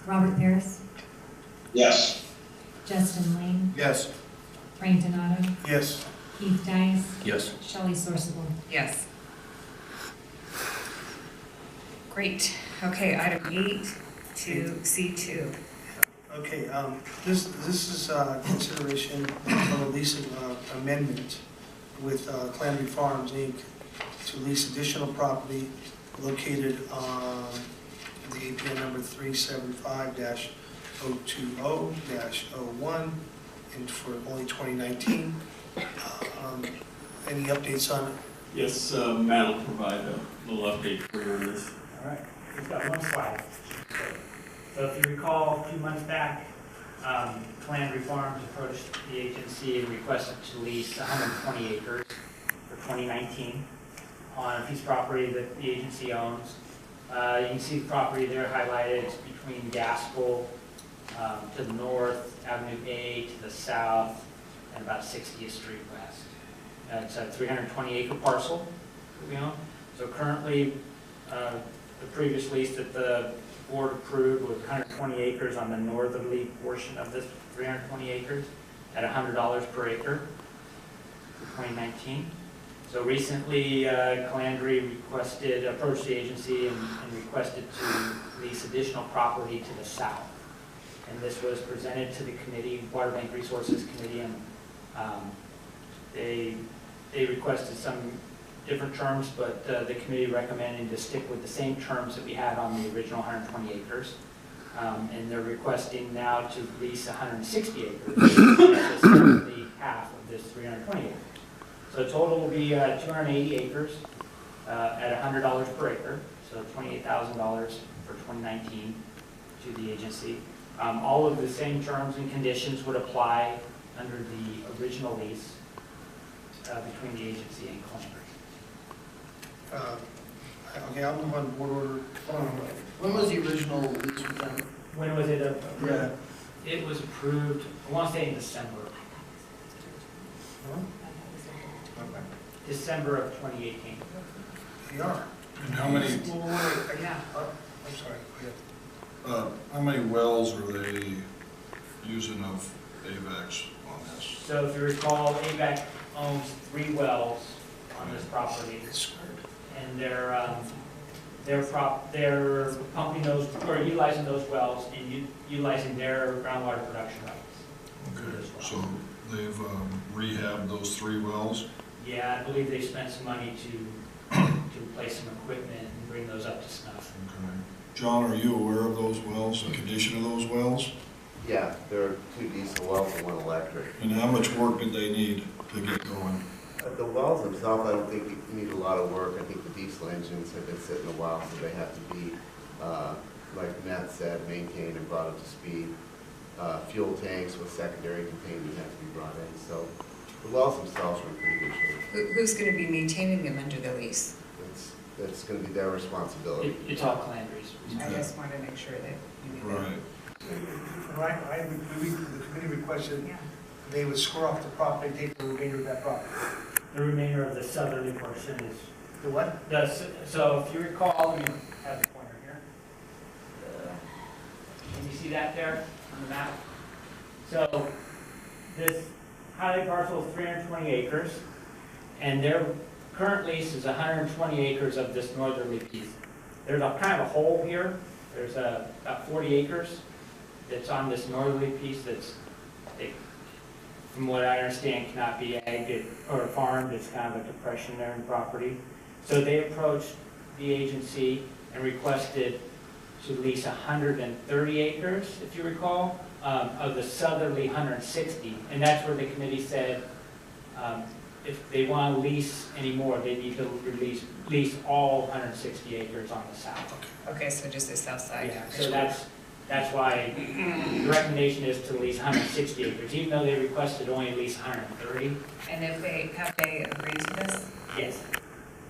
Robert Paris, Yes. Justin Lane, Yes. Frank Donato, Yes. Keith Dice, Yes. Shelley Sorsable. Yes. Great. Okay, item 8 to C2. Okay, this is consideration of a lease amendment with Calamity Farms, Inc. to lease additional property located on the APN number 375-020-01 and for only 2019. Any updates on it? Yes, Matt will provide a little update for you on this. All right, we've got one slide. So if you recall, a few months back, Calamity Farms approached the agency and requested to lease 120 acres for 2019 on a piece of property that the agency owns. You can see the property there highlighted. It's between Gaskell to the north, Avenue A to the south, and about 60th Street west. It's a 320-acre parcel that we own. So currently, the previous lease that the board approved was 120 acres on the northerly portion of this 320 acres at $100 per acre for 2019. So recently, Calandry approached the agency and requested to lease additional property to the south. And this was presented to the committee, Water Bank Resources Committee, and they requested some different terms, but the committee recommended to stick with the same terms that we had on the original 120 acres. And they're requesting now to lease 160 acres, which is roughly half of this 320 acres. So the total will be 280 acres at $100 per acre, so $28,000 for 2019 to the agency. All of the same terms and conditions would apply under the original lease between the agency and Calandry. Okay, I'll move on board order. When was the original lease with them? When was it approved? It was approved, I want to say in December. December of 2018. They are. And how many, Yeah. I'm sorry. how many wells are they using of AVEK's on this? So if you recall, AVEK owns 3 wells on this property. And they're pumping those, or utilizing those wells and utilizing their groundwater production rights. Okay, so they've rehabbed those 3 wells? Yeah, I believe they spent some money to replace some equipment and bring those up to snuff. Okay. John, are you aware of those wells, the condition of those wells? Yeah, there are 2 diesel wells and 1 electric. And how much work did they need to get going? The wells themselves, I don't think need a lot of work. I think the diesel engines have been sitting a while, so they have to be, like Matt said, maintained and brought up to speed. Fuel tanks with secondary containment have to be brought in, so the wells themselves are in pretty good shape. Who's going to be maintaining them under the lease? That's going to be their responsibility. It's all Calandry's. I just want to make sure that you knew that. Right. The committee requested they would square off the property, take the remainder of that property. The remainder of the southerly portion is, The what? so if you recall, let me have the pointer here. Can you see that there on the map? So this highlight parcel is 320 acres, and their current lease is 120 acres of this northerly piece. There's a kind of a hole here. There's about 40 acres that's on this northerly piece that's, from what I understand, cannot be agged or farmed. It's kind of a depression there in property. So they approached the agency and requested to lease 130 acres, if you recall, of the southerly 160. And that's where the committee said, if they want to lease any more, they need to lease all 160 acres on the south. Okay, so just the south side. Yeah, so that's why the recommendation is to lease 160 acres, even though they requested only at least 130. And if have they agreed to this? Yes.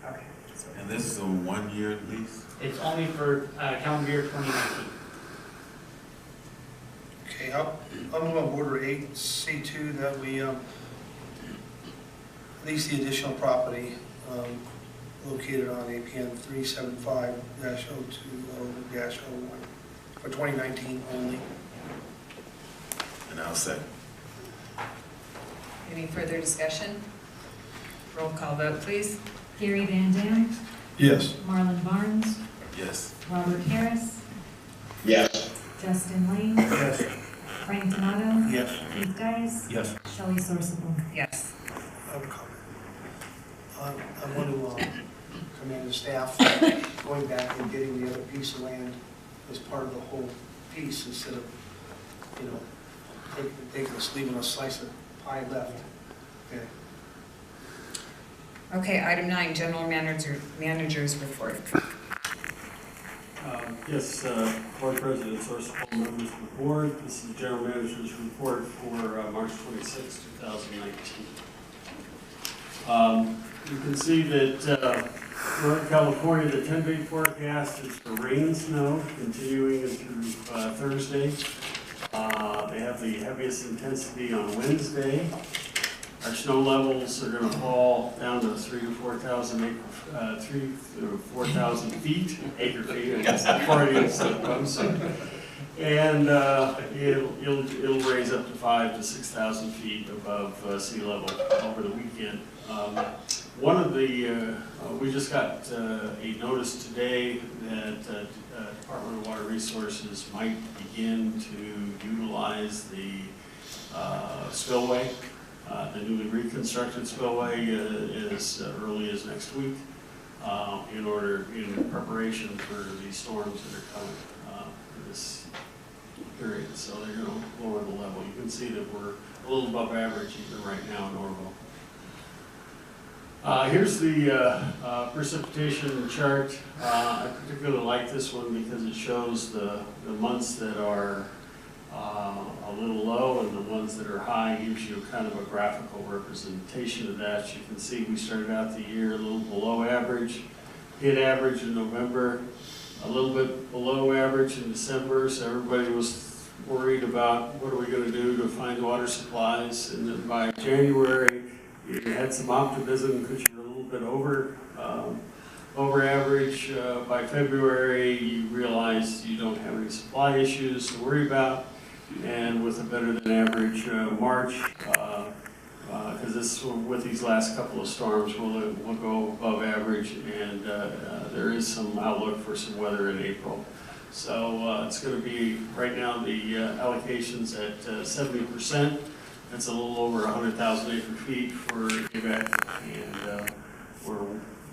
Okay. So And this is a 1-year lease? It's only for calendar year 2019. Okay, I'll move on order 8C2 that we lease the additional property located on APN 375-020-01 for 2019 only. And I'll second. any further discussion? Roll call vote, please. Gary Van Dam, Yes. Marlon Barnes, Yes. Robert Harris, Yes. Justin Lane, Yes. Frank Tomato, Yes. Keith Dice, Yes. Shelley Sorsable. Yes. I have a comment. I want to commend the staff going back and getting the other piece of land as part of the whole piece instead of, leaving a slice of pie left. Okay. Okay, item 9, general manager's report. Yes, Board President Sorsapol, members of the board, this is the General Manager's report for March 26, 2019. You can see that Northern California, the 10-day forecast is for rain and snow continuing through Thursday. They have the heaviest intensity on Wednesday. Our snow levels are going to fall down to 3,000 to 4,000 feet, acre feet, I guess that part is and it'll raise up to 5,000 to 6,000 feet above sea level over the weekend. One of the we just got a notice today that Department of Water Resources might begin to utilize the spillway. The newly reconstructed spillway as early as next week in preparation for these storms that are coming in this period. So they're going to lower the level. You can see that we're a little above average even right now in Oroville. Here's the precipitation chart. I particularly like this one because it shows the months that are a little low and the ones that are high. Gives you kind of a graphical representation of that. You can see we started out the year a little below average, hit average in November, a little bit below average in December, so everybody was worried about what are we going to do to find water supplies, and then by January you had some optimism because you're a little bit over average. By February you realized you don't have any supply issues to worry about, and with a better than average March, because this, with these last couple of storms, we'll go above average, and there is some outlook for some weather in April. So it's going to be, right now, the allocation's at 70%. That's a little over 100,000 acre feet for AVEK, and we're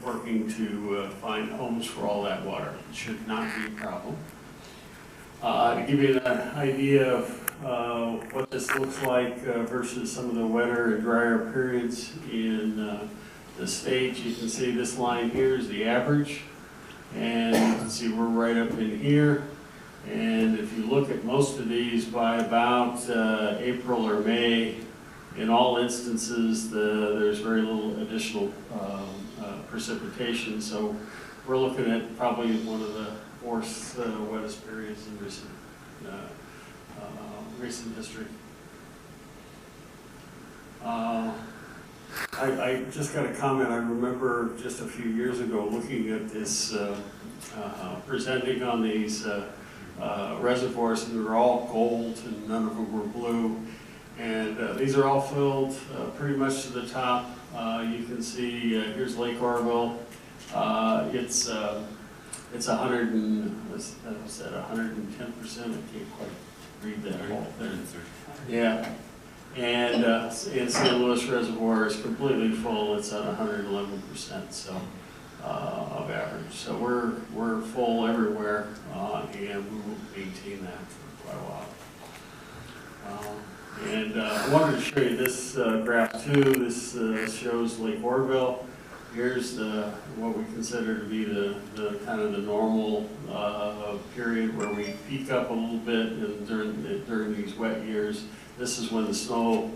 working to find homes for all that water. It should not be a problem. To give you an idea of what this looks like versus some of the wetter and drier periods in the state, you can see this line here is the average, and you can see we're right up in here. And if you look at most of these, by about April or May, in all instances, there's very little additional precipitation. So we're looking at probably one of the fourth wettest periods in recent history. I just got a comment. I remember just a few years ago looking at this, presenting on these reservoirs, and they were all gold and none of them were blue. And these are all filled pretty much to the top. You can see here's Lake Oroville. It's 100 and what's that, 110%. I can't quite read that whole thing. Yeah. And St. Louis Reservoir is completely full. It's at 111%. So. Of average. So we're full everywhere, and we will maintain that for quite a while. And I wanted to show you this graph too. This shows Lake Oroville. Here's what we consider to be the kind of the normal period where we peak up a little bit, and during these wet years, this is when the snow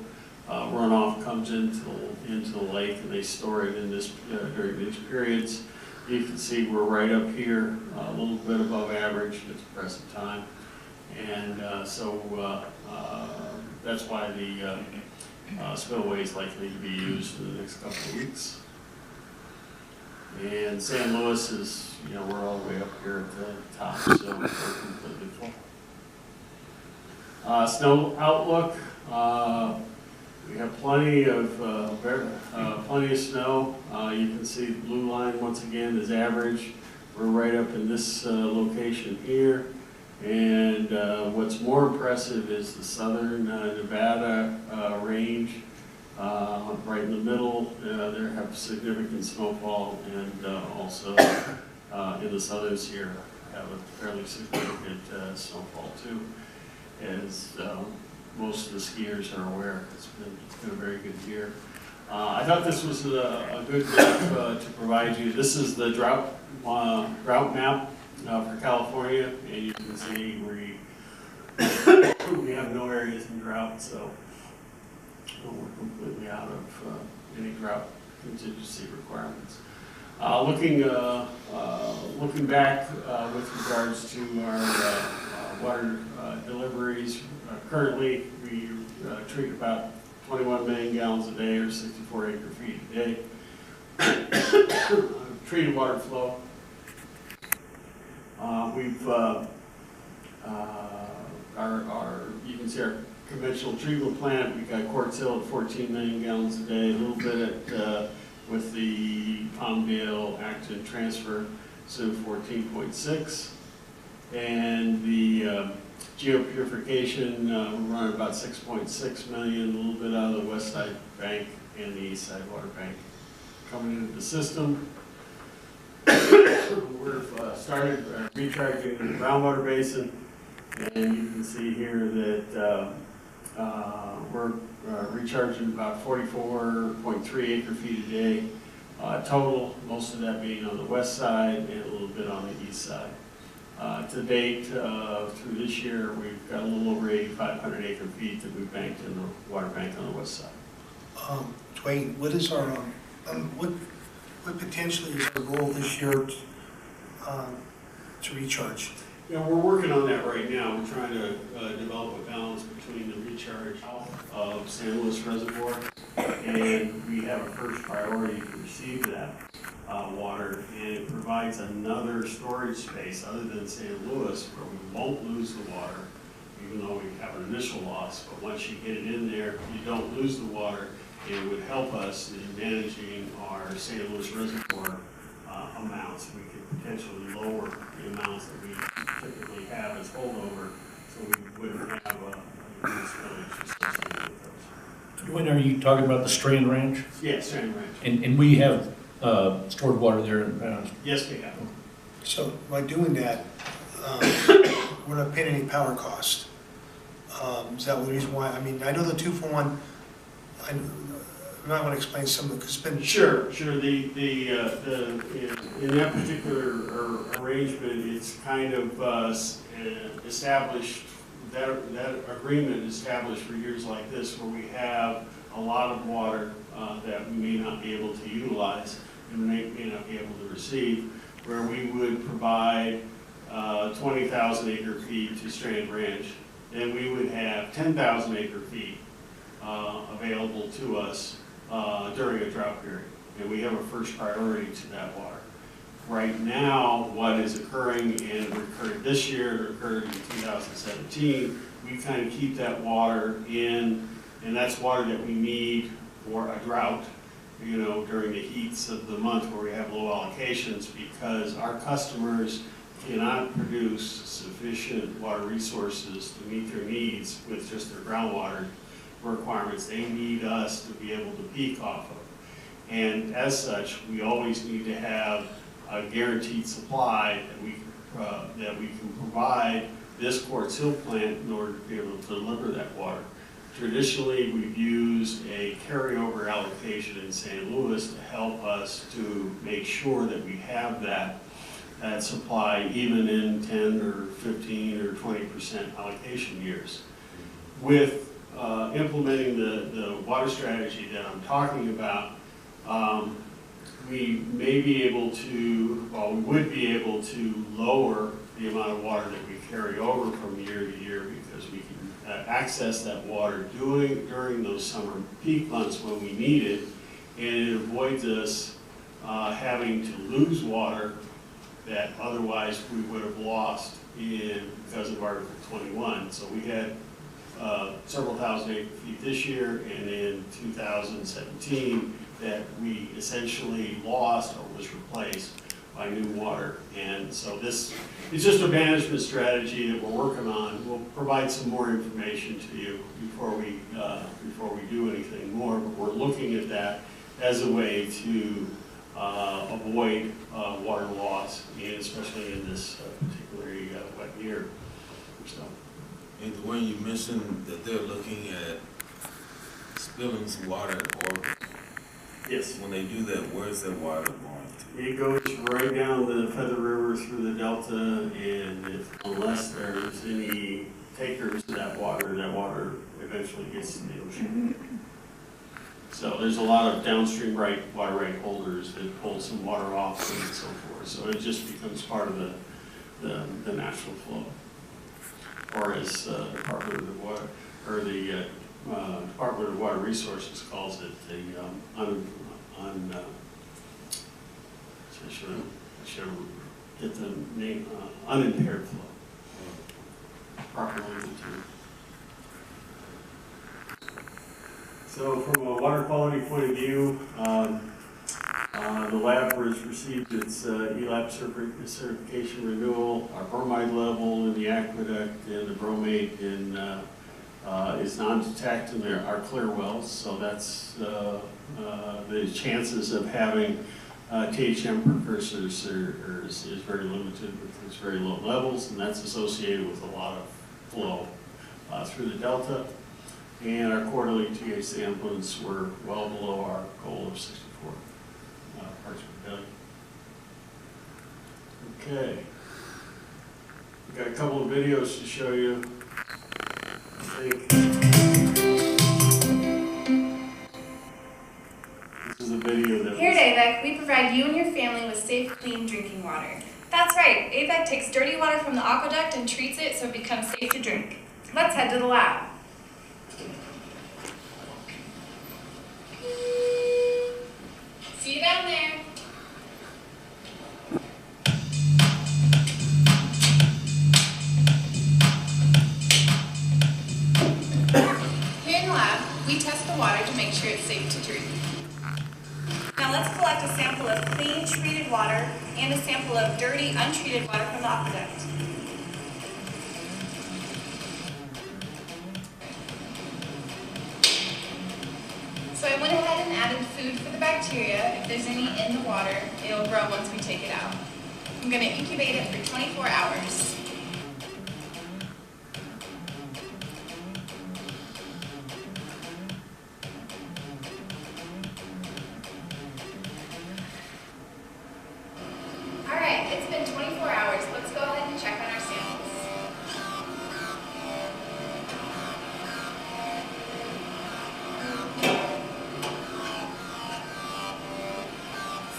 runoff comes into the lake, and they store it in this during these periods. You can see we're right up here, a little bit above average at the present time, and so that's why the spillway is likely to be used in the next couple of weeks. And St. Louis is, we're all the way up here at the top, so we're completely full. Snow outlook. We have plenty of snow. You can see the blue line once again is average. We're right up in this location here. And what's more impressive is the southern Nevada range. Right in the middle, there have significant snowfall, and also in the southern Sierra have a fairly significant snowfall too, as most of the skiers are aware. It's been a very good year. I thought this was a good map to provide you. This is the drought map for California, and you can see we have no areas in drought, so we're completely out of any drought contingency requirements. Looking back with regards to our water deliveries, currently we treat about 21 million gallons a day, or 64 acre feet a day. Treated water flow. You can see our conventional treatment plant. We've got Quartz Hill at 14 million gallons a day, a little bit at, with the Palmdale Acton transfer, so 14.6. And the geopurification, we're running about 6.6 million, a little bit out of the west side bank and the east side water bank coming into the system. We've started recharging the groundwater basin, and you can see here that we're recharging about 44.3 acre feet a day total, most of that being on the west side and a little bit on the east side. To date, through this year, we've got a little over 8,500 acre feet that we've banked in the water bank on the west side. Dwayne, what is our, what potentially is our goal this year to recharge? Yeah, we're working on that right now. We're trying to develop a balance between the recharge of St. Louis Reservoir, and we have a first priority to receive that water, and it provides another storage space other than St. Louis where we won't lose the water, even though we have an initial loss. But once you get it in there, you don't lose the water, it would help us in managing our St. Louis Reservoir amounts. We could potentially lower the amounts that we typically have as holdover, so we wouldn't have a spillage associated with those. When are you talking about the Strand Ranch? Yeah, Strand Ranch. And we have stored water there? Yes, we have. So by doing that, we're not paying any power cost. Is that the reason why? I mean, I know the 2-for-1, I might want to explain some of the, because it's been. Sure. In that particular arrangement, it's kind of established, that agreement established for years like this, where we have a lot of water that we may not be able to utilize and may not be able to receive, where we would provide 20,000 acre feet to Strand Ranch, and we would have 10,000 acre feet available to us during a drought period. And we have a first priority to that water. Right now, what is occurring, and it occurred this year, it occurred in 2017, we kind of keep that water in, and that's water that we need for a drought, you know, during the heats of the month where we have low allocations, because our customers cannot produce sufficient water resources to meet their needs with just their groundwater requirements. They need us to be able to peak off of. And as such, we always need to have a guaranteed supply that we can provide this Quartz Hill plant in order to be able to deliver that water. Traditionally, we've used a carryover allocation in St. Louis to help us to make sure that we have that supply even in 10 or 15 or 20% allocation years. With implementing the water strategy that I'm talking about, we may be able to, well, we would be able to lower the amount of water that we carry over from year to year, because we can access that water during those summer peak months when we need it, and it avoids us having to lose water that otherwise we would have lost because of Article 21. So we had several thousand acre feet this year, and in 2017 that we essentially lost or was replaced by new water. And so this is just a management strategy that we're working on. We'll provide some more information to you before we do anything more, but we're looking at that as a way to avoid water loss, and especially in this particularly wet year. So. And Dwayne, you mentioned that they're looking at spilling some water at Oroville. Yes. When they do that, where's that water going to? It goes right down the Feather River through the Delta, and unless there's any takers to that water eventually gets to the ocean. So there's a lot of downstream water right holders that pull some water off and so forth. So it just becomes part of the natural flow. Or as Department of Water, or the Department of Water Resources calls it, the I should get the name, unimpaired flow. Proper language. So from a water quality point of view, the lab has received its ELAP certification renewal. Our bromide level in the aqueduct and the bromate is non-detect in our clear wells, so that's the chances of having THM precursors is very limited with these very low levels, and that's associated with a lot of flow through the Delta. And our quarterly TH samples were well below our goal of 64 parts per billion. Okay. We've got a couple of videos to show you. I think this is a video that Here at AVEK, we provide you and your family with safe, clean drinking water. That's right, AVEK takes dirty water from the aqueduct and treats it so it becomes safe to drink. Let's head to the lab. See you down there. Here in the lab, we test the water to make sure it's safe to drink. Now let's collect a sample of clean, treated water and a sample of dirty, untreated water from the aqueduct. So I went ahead and added food for the bacteria. If there's any in the water, it'll grow once we take it out. I'm going to incubate it for 24 hours. All right, it's been 24 hours. Let's go ahead and check on our samples.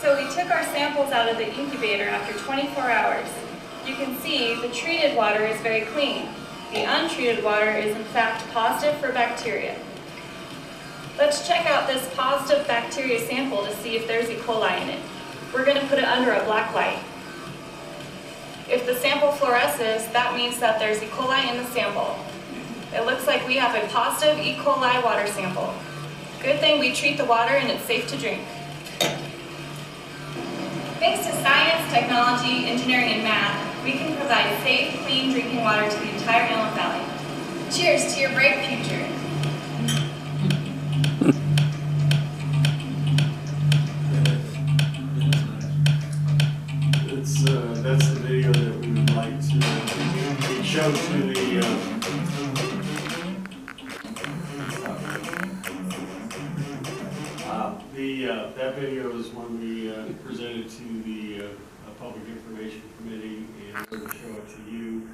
So we took our samples out of the incubator after 24 hours. You can see the treated water is very clean. The untreated water is in fact positive for bacteria. Let's check out this positive bacteria sample to see if there's E. coli in it. We're going to put it under a black light. If the sample fluoresces, that means that there's E. coli in the sample. It looks like we have a positive E. coli water sample. Good thing we treat the water and it's safe to drink. Thanks to science, technology, engineering, and math, we can provide safe, clean drinking water to the entire Antelope Valley. Cheers to your bright future. That's the video that we would like to show to that video is one we presented to the Public Information Committee, and we're going to show it to you.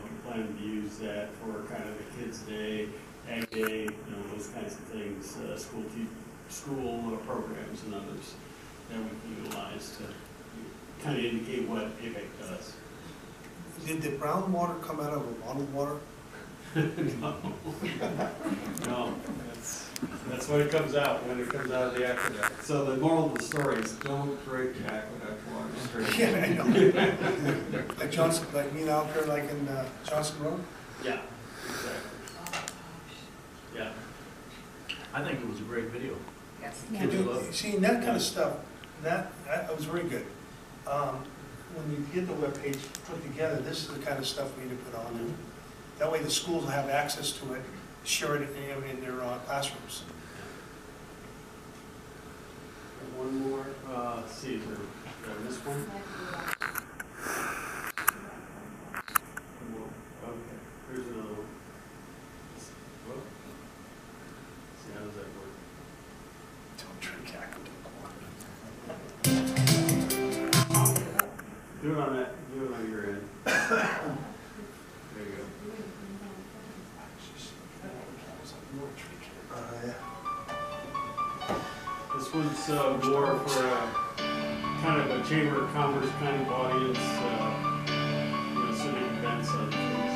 We plan to use that for kind of the Kids Day, Ag Day, those kinds of things, school programs and others that we can utilize to kind of indicate what AVEK does. Did the brown water come out of a bottled water? No, that's when it comes out of the aqueduct. So the moral of the story is don't drink aqueduct water straight. Yeah, I know. Like Johnson, like me out there, like in Johnson Road? Yeah, exactly. Yeah. I think it was a great video. Yes. Kids will love it. Seeing that kind of stuff, that was very good. When you get the webpage put together, this is the kind of stuff we need to put on there. That way the schools will have access to it, share it in their classrooms. And one more, let's see, is there this one? Okay, here's another one. Whoa. See, how does that work? Don't drink Do it on that, do it on your end. There you go. This one's more for kind of a Chamber of Commerce kind of audience, civic events and things.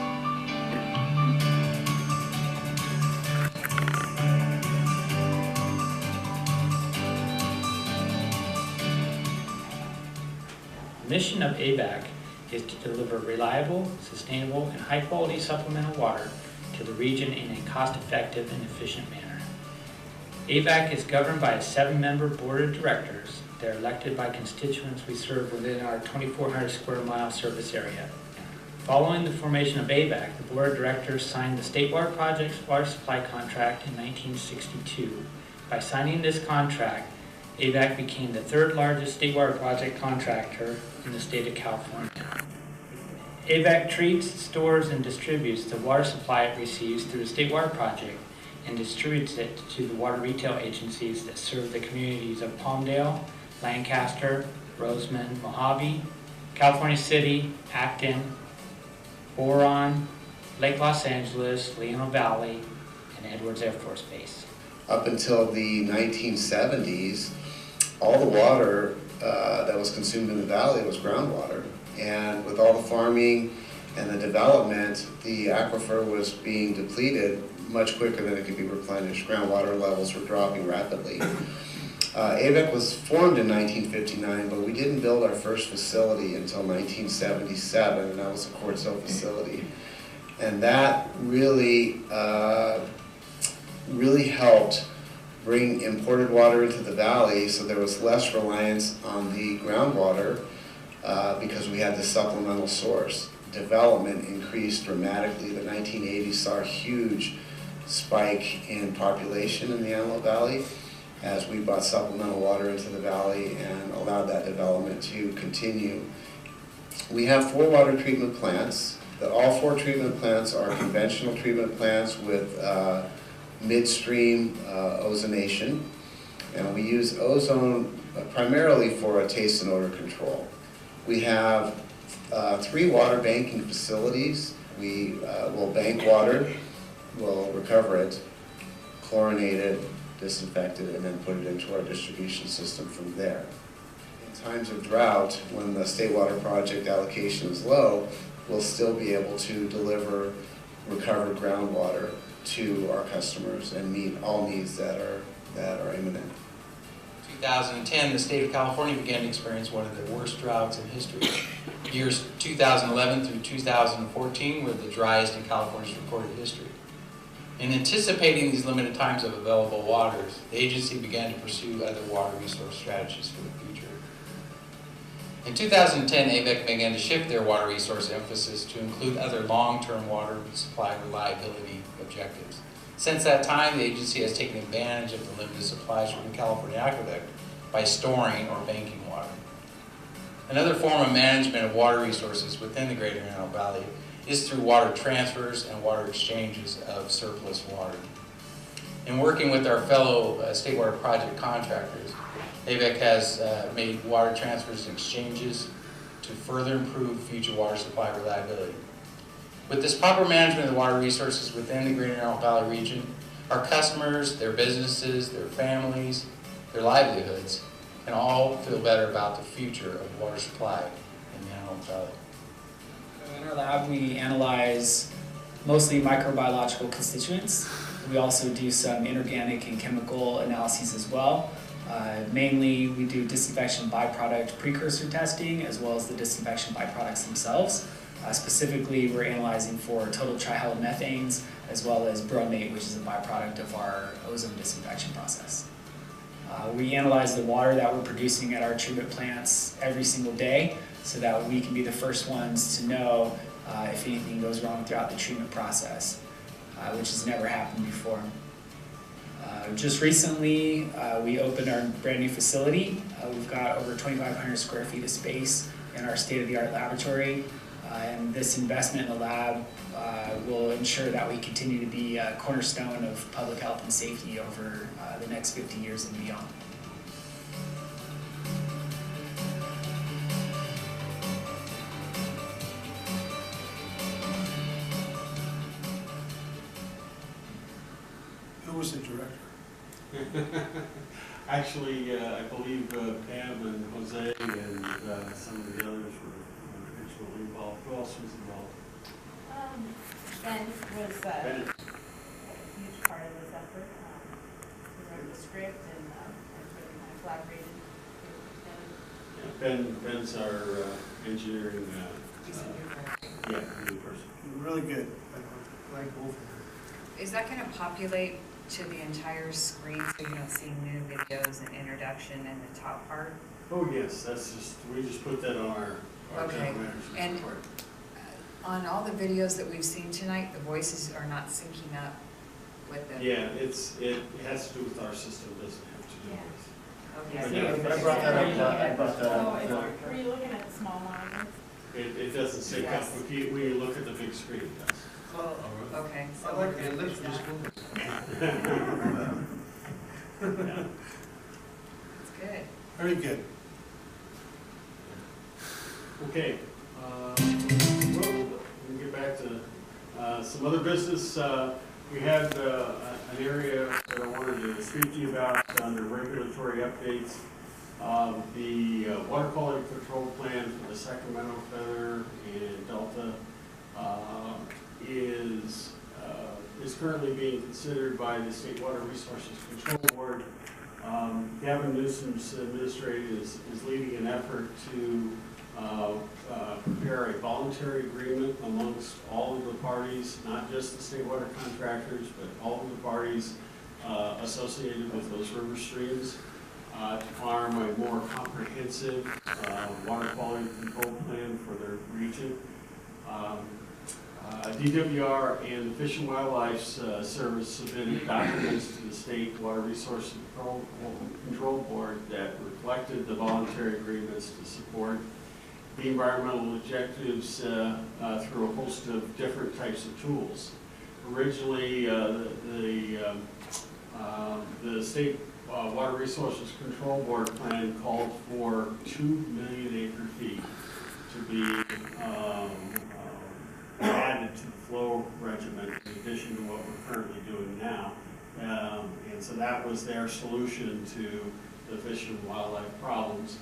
The mission of AVEK is to deliver reliable, sustainable, and high-quality supplemental water to the region in a cost-effective and efficient manner. AVEK is governed by a 7-member board of directors. They're elected by constituents we serve within our 2,400 square mile service area. Following the formation of AVEK, the board of directors signed the State Water Project's water supply contract in 1962. By signing this contract, AVEK became the 3rd largest state water project contractor in the state of California. AVEK treats, stores, and distributes the water supply it receives through the State Water Project and distributes it to the water retail agencies that serve the communities of Palmdale, Lancaster, Roseman, Mojave, California City, Acton, Boron, Lake Los Angeles, Leona Valley, and Edwards Air Force Base. Up until the 1970s, all the water that was consumed in the valley was groundwater. And with all the farming and the development, the aquifer was being depleted much quicker than it could be replenished. Groundwater levels were dropping rapidly. AVEK was formed in 1959, but we didn't build our first facility until 1977, and that was a Quartzo facility. And that really helped bring imported water into the valley, so there was less reliance on the groundwater because we had this supplemental source. Development increased dramatically. The 1980s saw a huge spike in population in the Antelope Valley as we brought supplemental water into the valley and allowed that development to continue. We have 4 water treatment plants. All 4 treatment plants are conventional treatment plants with midstream ozonation, and we use ozone primarily for a taste and odor control. We have 3 water banking facilities. We will bank water, we'll recover it, chlorinate it, disinfect it, and then put it into our distribution system from there. In times of drought, when the State Water Project allocation is low, we'll still be able to deliver recovered groundwater to our customers and meet all needs that are imminent. 2010, the state of California began to experience one of the worst droughts in history. Years 2011 through 2014 were the driest in California's recorded history. In anticipating these limited times of available waters, the agency began to pursue other water resource strategies for the future. In 2010, AVEK began to shift their water resource emphasis to include other long-term water supply reliability objectives. Since that time, the agency has taken advantage of the limited supplies from the California Aqueduct by storing or banking water. Another form of management of water resources within the Greater Antelope Valley is through water transfers and water exchanges of surplus water. In working with our fellow State Water Project contractors, AVEK has made water transfers and exchanges to further improve future water supply reliability. With this proper management of the water resources within the Greater Antelope Valley region, our customers, their businesses, their families, their livelihoods can all feel better about the future of water supply in the Antelope Valley. In our lab, we analyze mostly microbiological constituents. We also do some inorganic and chemical analyses as well. Mainly, we do disinfection byproduct precursor testing as well as the disinfection byproducts themselves. Specifically, we're analyzing for total trihalomethane as well as bromate, which is a byproduct of our ozone disinfection process. We analyze the water that we're producing at our treatment plants every single day so that we can be the first ones to know if anything goes wrong throughout the treatment process, which has never happened before. Just recently, we opened our brand new facility. We've got over 2,500 square feet of space in our state-of-the-art laboratory. And this investment in the lab will ensure that we continue to be a cornerstone of public health and safety over the next 50 years and beyond. Who was the director? Actually, I believe Pam and Jose and some of the others were originally involved. Who else was involved? Ben was a huge part of this effort. He wrote the script and really kind of collaborated with Ben. Yeah, Ben's our engineering new person. Really good. I like both of them. Is that going to populate to the entire screen so you don't see new videos and introduction in the top part? Oh yes, we just put that on our Okay. general manager's And report. on all the videos that we've seen tonight, the voices are not syncing up with the... Yeah, it has to do with our system, it doesn't have to do with. Yeah, I brought that up. Were you looking at the small monitors? It doesn't sync up. Yes. When you look at the big screen, it does. Oh, okay. So I like the ellipse for this movie. It's good. Very good. Okay. Well, we can get back to some other business. We had an area that I wanted to speak to you about under regulatory updates. The water quality control plan for the Sacramento, Feather, and Delta is currently being considered by the State Water Resources Control Board. Gavin Newsom's administrator is leading an effort to prepare a voluntary agreement amongst all of the parties, not just the state water contractors, but all of the parties associated with those river streams, to farm a more comprehensive water quality control plan for their region. DWR and the Fish and Wildlife Service submitted documents to the State Water Resources Control Board that reflected the voluntary agreements to support the environmental objectives through a host of different types of tools. Originally, the State Water Resources Control Board plan called for 2 million acre feet to be added to the flow regimen in addition to what we're currently doing now. And so that was their solution to the fish and wildlife problems.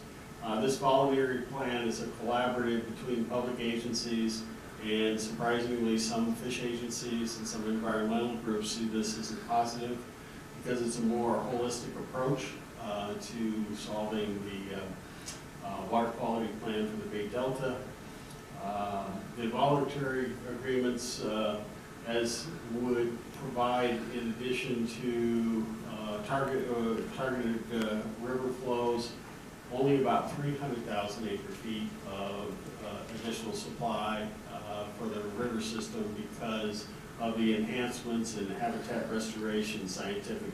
This voluntary plan is a collaborative between public agencies, and surprisingly some fish agencies and some environmental groups see this as a positive because it's a more holistic approach to solving the water quality plan for the Bay Delta. The voluntary agreements as would provide, in addition to targeted river flows, only about 300,000 acre feet of additional supply for the river system because of the enhancements in habitat restoration, scientific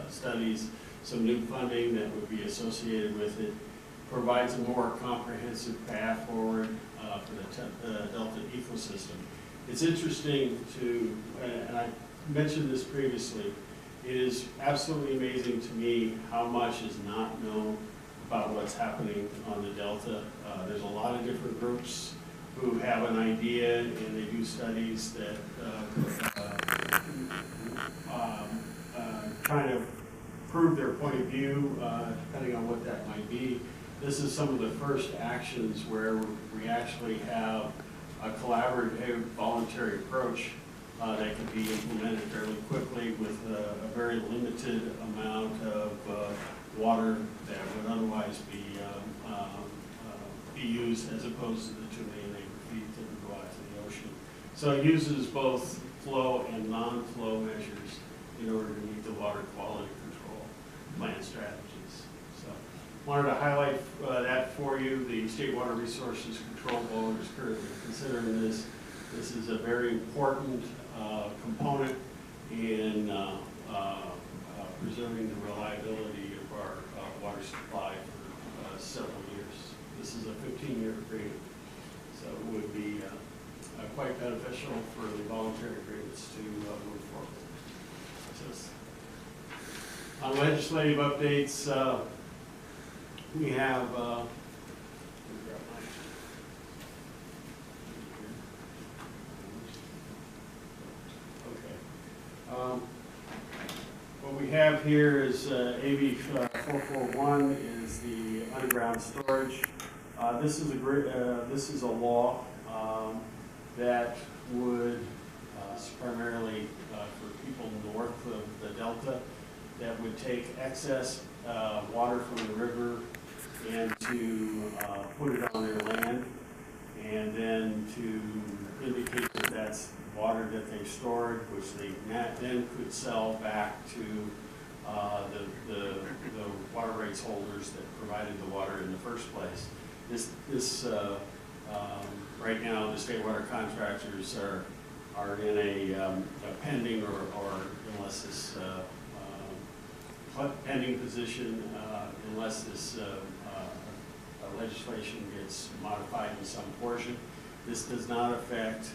studies, some new funding that would be associated with it, provides a more comprehensive path forward for the Delta ecosystem. It's interesting to, and I mentioned this previously, it is absolutely amazing to me how much is not known about what's happening on the Delta. There's a lot of different groups who have an idea and they do studies that trying to prove their point of view, depending on what that might be. This is some of the first actions where we actually have a collaborative, voluntary approach that can be implemented fairly quickly with a very limited amount of water that would otherwise be used, as opposed to the 2 million acre feet that would go out to the ocean. So it uses both flow and non-flow measures in order to meet the water quality control plan strategies. So wanted to highlight that for you. The State Water Resources Control Board is currently considering this. This is a very important component in preserving the reliability of our water supply for several years. This is a 15-year agreement, so it would be quite beneficial for the voluntary agreements to move forward. Just on legislative updates, we have what we have here is AB 441 is the underground storage. This is a law that would primarily for people north of the Delta that would take excess water from the river and to put it on their land, and then to indicate that that's water that they stored, which they then could sell back to the water rights holders that provided the water in the first place. Right now, the state water contractors are in a pending or unless this pending position, unless this legislation gets modified in some portion. This does not affect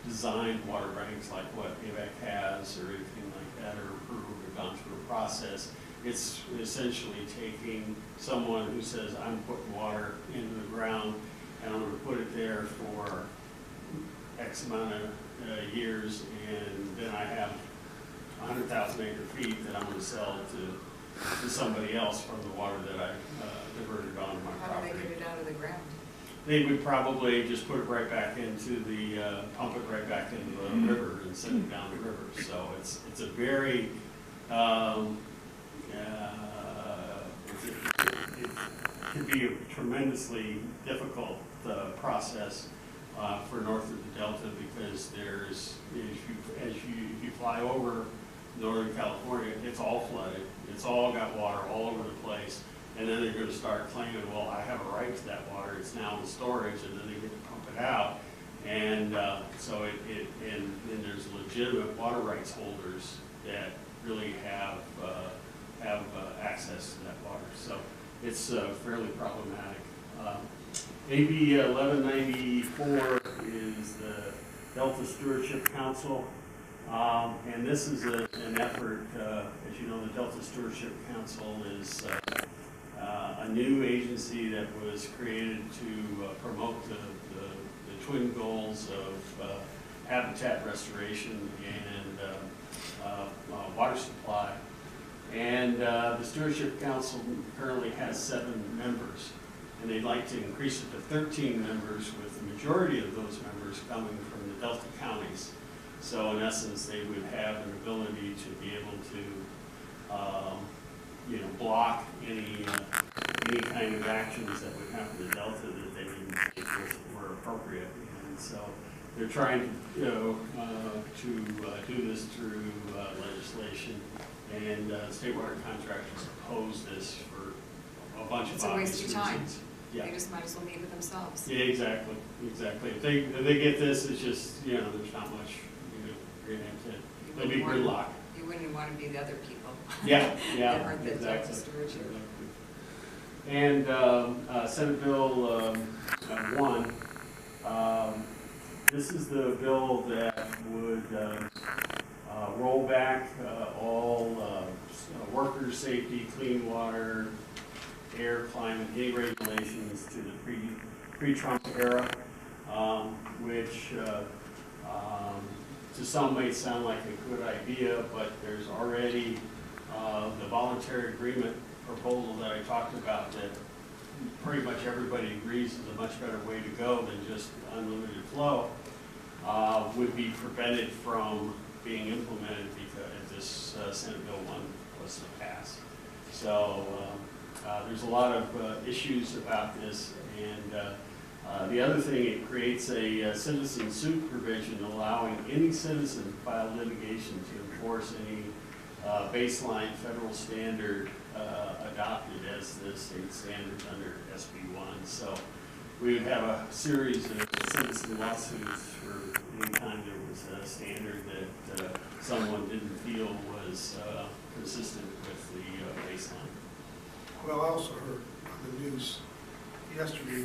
designed water banks like what AVEK has or anything like that, or approved or gone through a process. It's essentially taking someone who says, I'm putting water into the ground and I'm going to put it there for X amount of years, and then I have 100,000 acre feet that I'm going to sell to somebody else from the water that I diverted onto my property. How do they get it out of the ground? They would probably just put it right back into the, pump it right back into the river and send it down the river. So it's a very, it can be a tremendously difficult process for north of the Delta, because there's, if you fly over Northern California, it's all flooded. It's all got water all over the place. And then they're going to start claiming, well, I have a right to that water. It's now in storage, and then they get to pump it out. And so and there's legitimate water rights holders that really have access to that water. So it's fairly problematic. AB 1194 is the Delta Stewardship Council. And this is an effort, as you know, the Delta Stewardship Council is a new agency that was created to promote the twin goals of habitat restoration and water supply. And the Stewardship Council currently has 7 members, and they'd like to increase it to 13 members, with the majority of those members coming from the Delta counties. So in essence, they would have an ability to be able to, block any kind of actions that would happen to Delta that they didn't think were appropriate. And so they're trying to do this through legislation, and state water contractors oppose this for a bunch of obvious reasons. It's a waste of time. Yeah. They just might as well meet with themselves. Yeah, exactly. If they get this, it's just, there's not much you're going to have to, it'll be gridlock. You wouldn't want to be the other people. Yeah, that aren't the exactly. Delta stewardship. And Senate Bill 1, this is the bill that would roll back all worker safety, clean water, air, climate, any regulations to the pre-Trump era, which to some may sound like a good idea, but there's already the voluntary agreement proposal that I talked about that pretty much everybody agrees is a much better way to go than just unlimited flow, would be prevented from being implemented because if this Senate Bill 1 was to pass. So there's a lot of issues about this, and the other thing, it creates a citizen suit provision allowing any citizen to file litigation to enforce any baseline federal standard adopted as the state standards under SB 1. So we would have a series of citizen lawsuits for any time there was a standard that someone didn't feel was consistent with the baseline. Well, I also heard on the news yesterday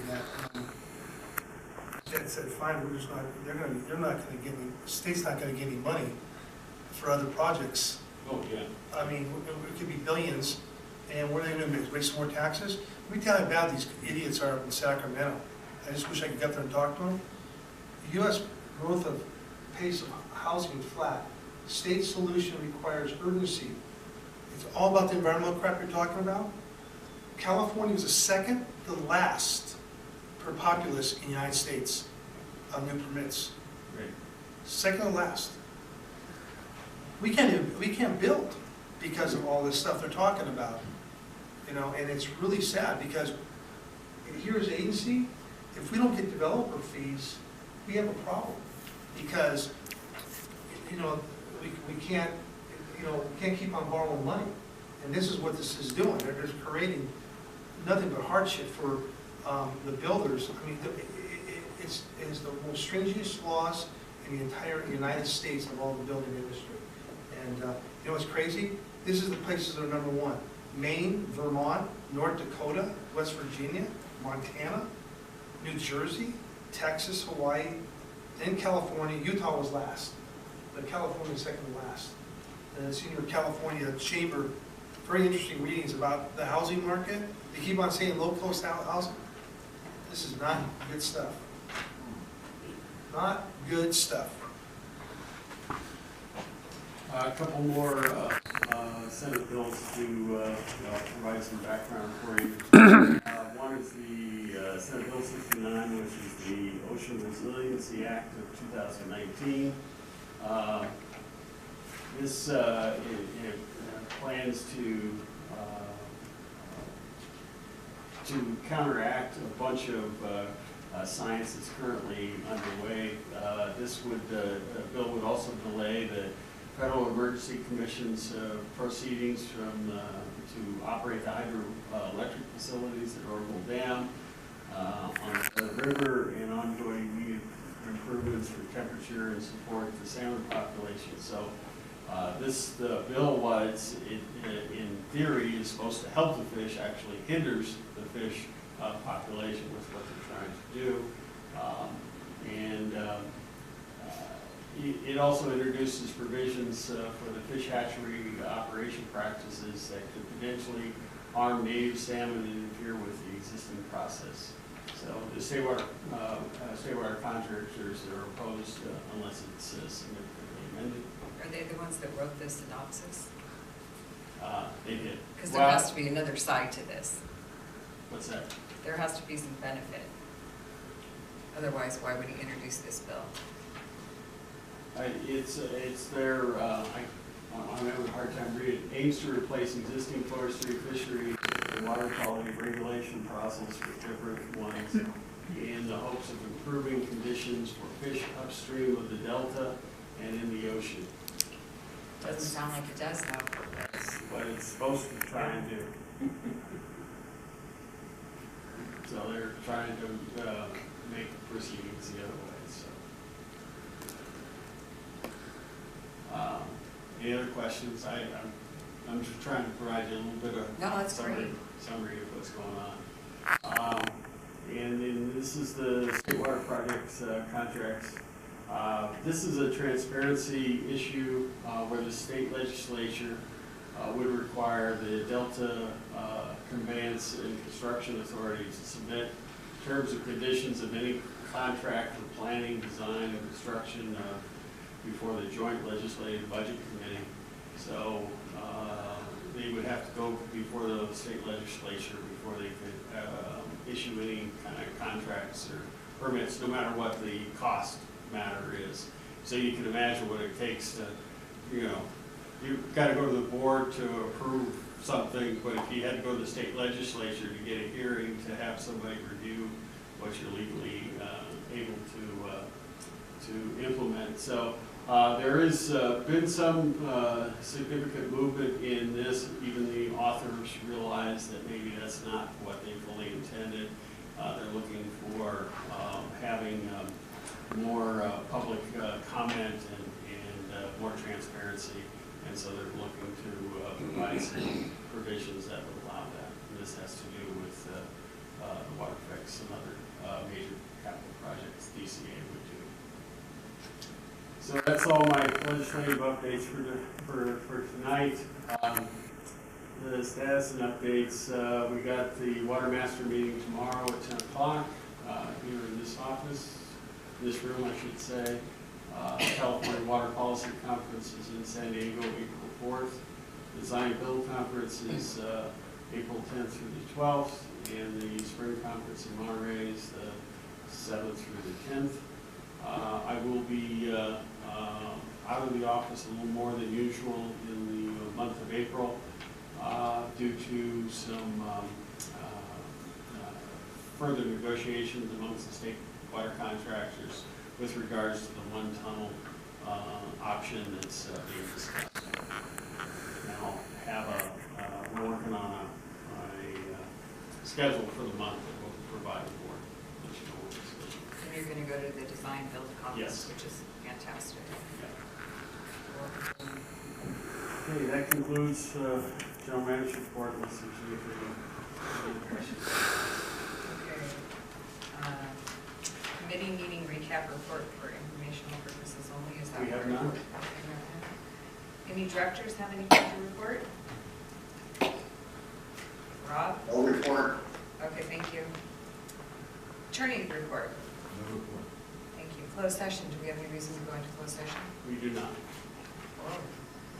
that said, fine, we're just not, they're not going to get any, the state's not going to get any money for other projects. Oh, yeah. I mean, it could be billions, and what are they going to do, raise some more taxes? Let me tell you how bad these idiots are in Sacramento. I just wish I could get there and talk to them. The U.S. growth of pace of housing is flat. State solution requires urgency. It's all about the environmental crap you're talking about. California is the second to last per populace in the United States on new permits. Right. Second to last. We can't build because of all this stuff they're talking about, and it's really sad because here as an agency, if we don't get developer fees, we have a problem because, we can't keep on borrowing money, and this is what this is doing. They're just creating nothing but hardship for the builders. I mean, it's the most stringent laws in the entire United States of all the building industry. And you know what's crazy? This is the places that are number 1. Maine, Vermont, North Dakota, West Virginia, Montana, New Jersey, Texas, Hawaii, then California. Utah was last, but California is second to last. And the Senior California Chamber, very interesting readings about the housing market. They keep on saying low-cost housing. This is not good stuff. Not good stuff. A couple more Senate bills to provide some background for you. One is the Senate Bill 69, which is the Ocean Resiliency Act of 2019. This it plans to counteract a bunch of science that's currently underway. This bill would also delay the Federal Emergency Commission's proceedings to operate the hydroelectric facilities at Oroville Dam on the river, and ongoing needed improvements for temperature and support the salmon population. So the bill, while it's in theory is supposed to help the fish, actually hinders the fish population with what they're trying to do. It also introduces provisions for the fish hatchery operation practices that could potentially harm native salmon and interfere with the existing process. So the state water contractors are opposed unless it's significantly amended. Are they the ones that wrote this synopsis? They did. Because there has to be another side to this. What's that? There has to be some benefit. Otherwise, why would he introduce this bill? It's their, I'm having a hard time reading, aims to replace existing forestry, fishery, and water quality regulation process with different ones in the hopes of improving conditions for fish upstream of the delta and in the ocean. Doesn't sound like it does, though. That's what it's supposed to try and do. So they're trying to make proceedings the other way. So, any other questions? I'm just trying to provide you a little bit of summary of what's going on. And then this is the state water projects contracts. This is a transparency issue where the state legislature would require the Delta Conveyance and Construction Authority to submit terms and conditions of any contract for planning, design, and construction before the Joint Legislative Budget Committee. So they would have to go before the state legislature before they could issue any kind of contracts or permits, no matter what the cost matter is. So you can imagine what it takes to, you've got to go to the board to approve something, but if you had to go to the state legislature to get a hearing to have somebody review what you're legally able to implement. So there has been some significant movement in this. Even the authors realize that maybe that's not what they fully intended. They're looking for having more public comment and more transparency, and so they're looking to provide some provisions that would allow that. And this has to do with the water fix and other major capital projects DCA would do. So that's all my legislative updates for tonight. The status and updates, we got the Water Master meeting tomorrow at 10 o'clock here in this office, this room I should say. California Water Policy Conference is in San Diego, April 4th. Design Build Conference is April 10th through the 12th, and the Spring Conference in Monterey is the 7th through the 10th. I will be out of the office a little more than usual in the month of April due to some further negotiations amongst the state water contractors with regards to the one tunnel option that's being discussed. And I'll have we're working on a schedule for the month that we'll provide the board. And you're going to go to the Design Build Conference, which is fantastic. Okay, that concludes General Manager's report unless there's any questions. Okay. Committee meeting recap report for informational purposes only. Is that we have none? Any directors have anything to report? Rob? No report. Okay, thank you. Attorney report. No report. Thank you. Closed session. Do we have any reason to go into closed session? We do not. Oh,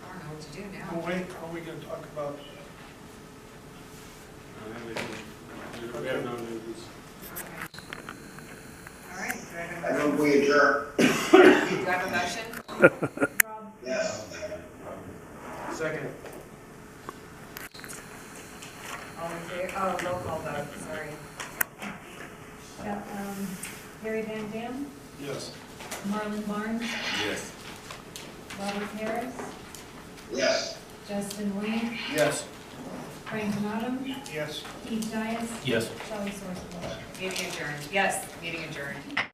I don't know what to do now. Oh, wait, are we going to talk about? We have no news. All right. I don't we adjourn. Do I have a motion? Yes. Second. All in favor? Oh, roll call vote. Sorry. Got, Harry Van Dam, Yes. Marlon Barnes, Yes. Robert Harris, Yes. Justin Wayne, Yes. Frank Donato, Yes. Keith Dias, Yes. Shelley Source. Meeting adjourned. Yes, meeting adjourned.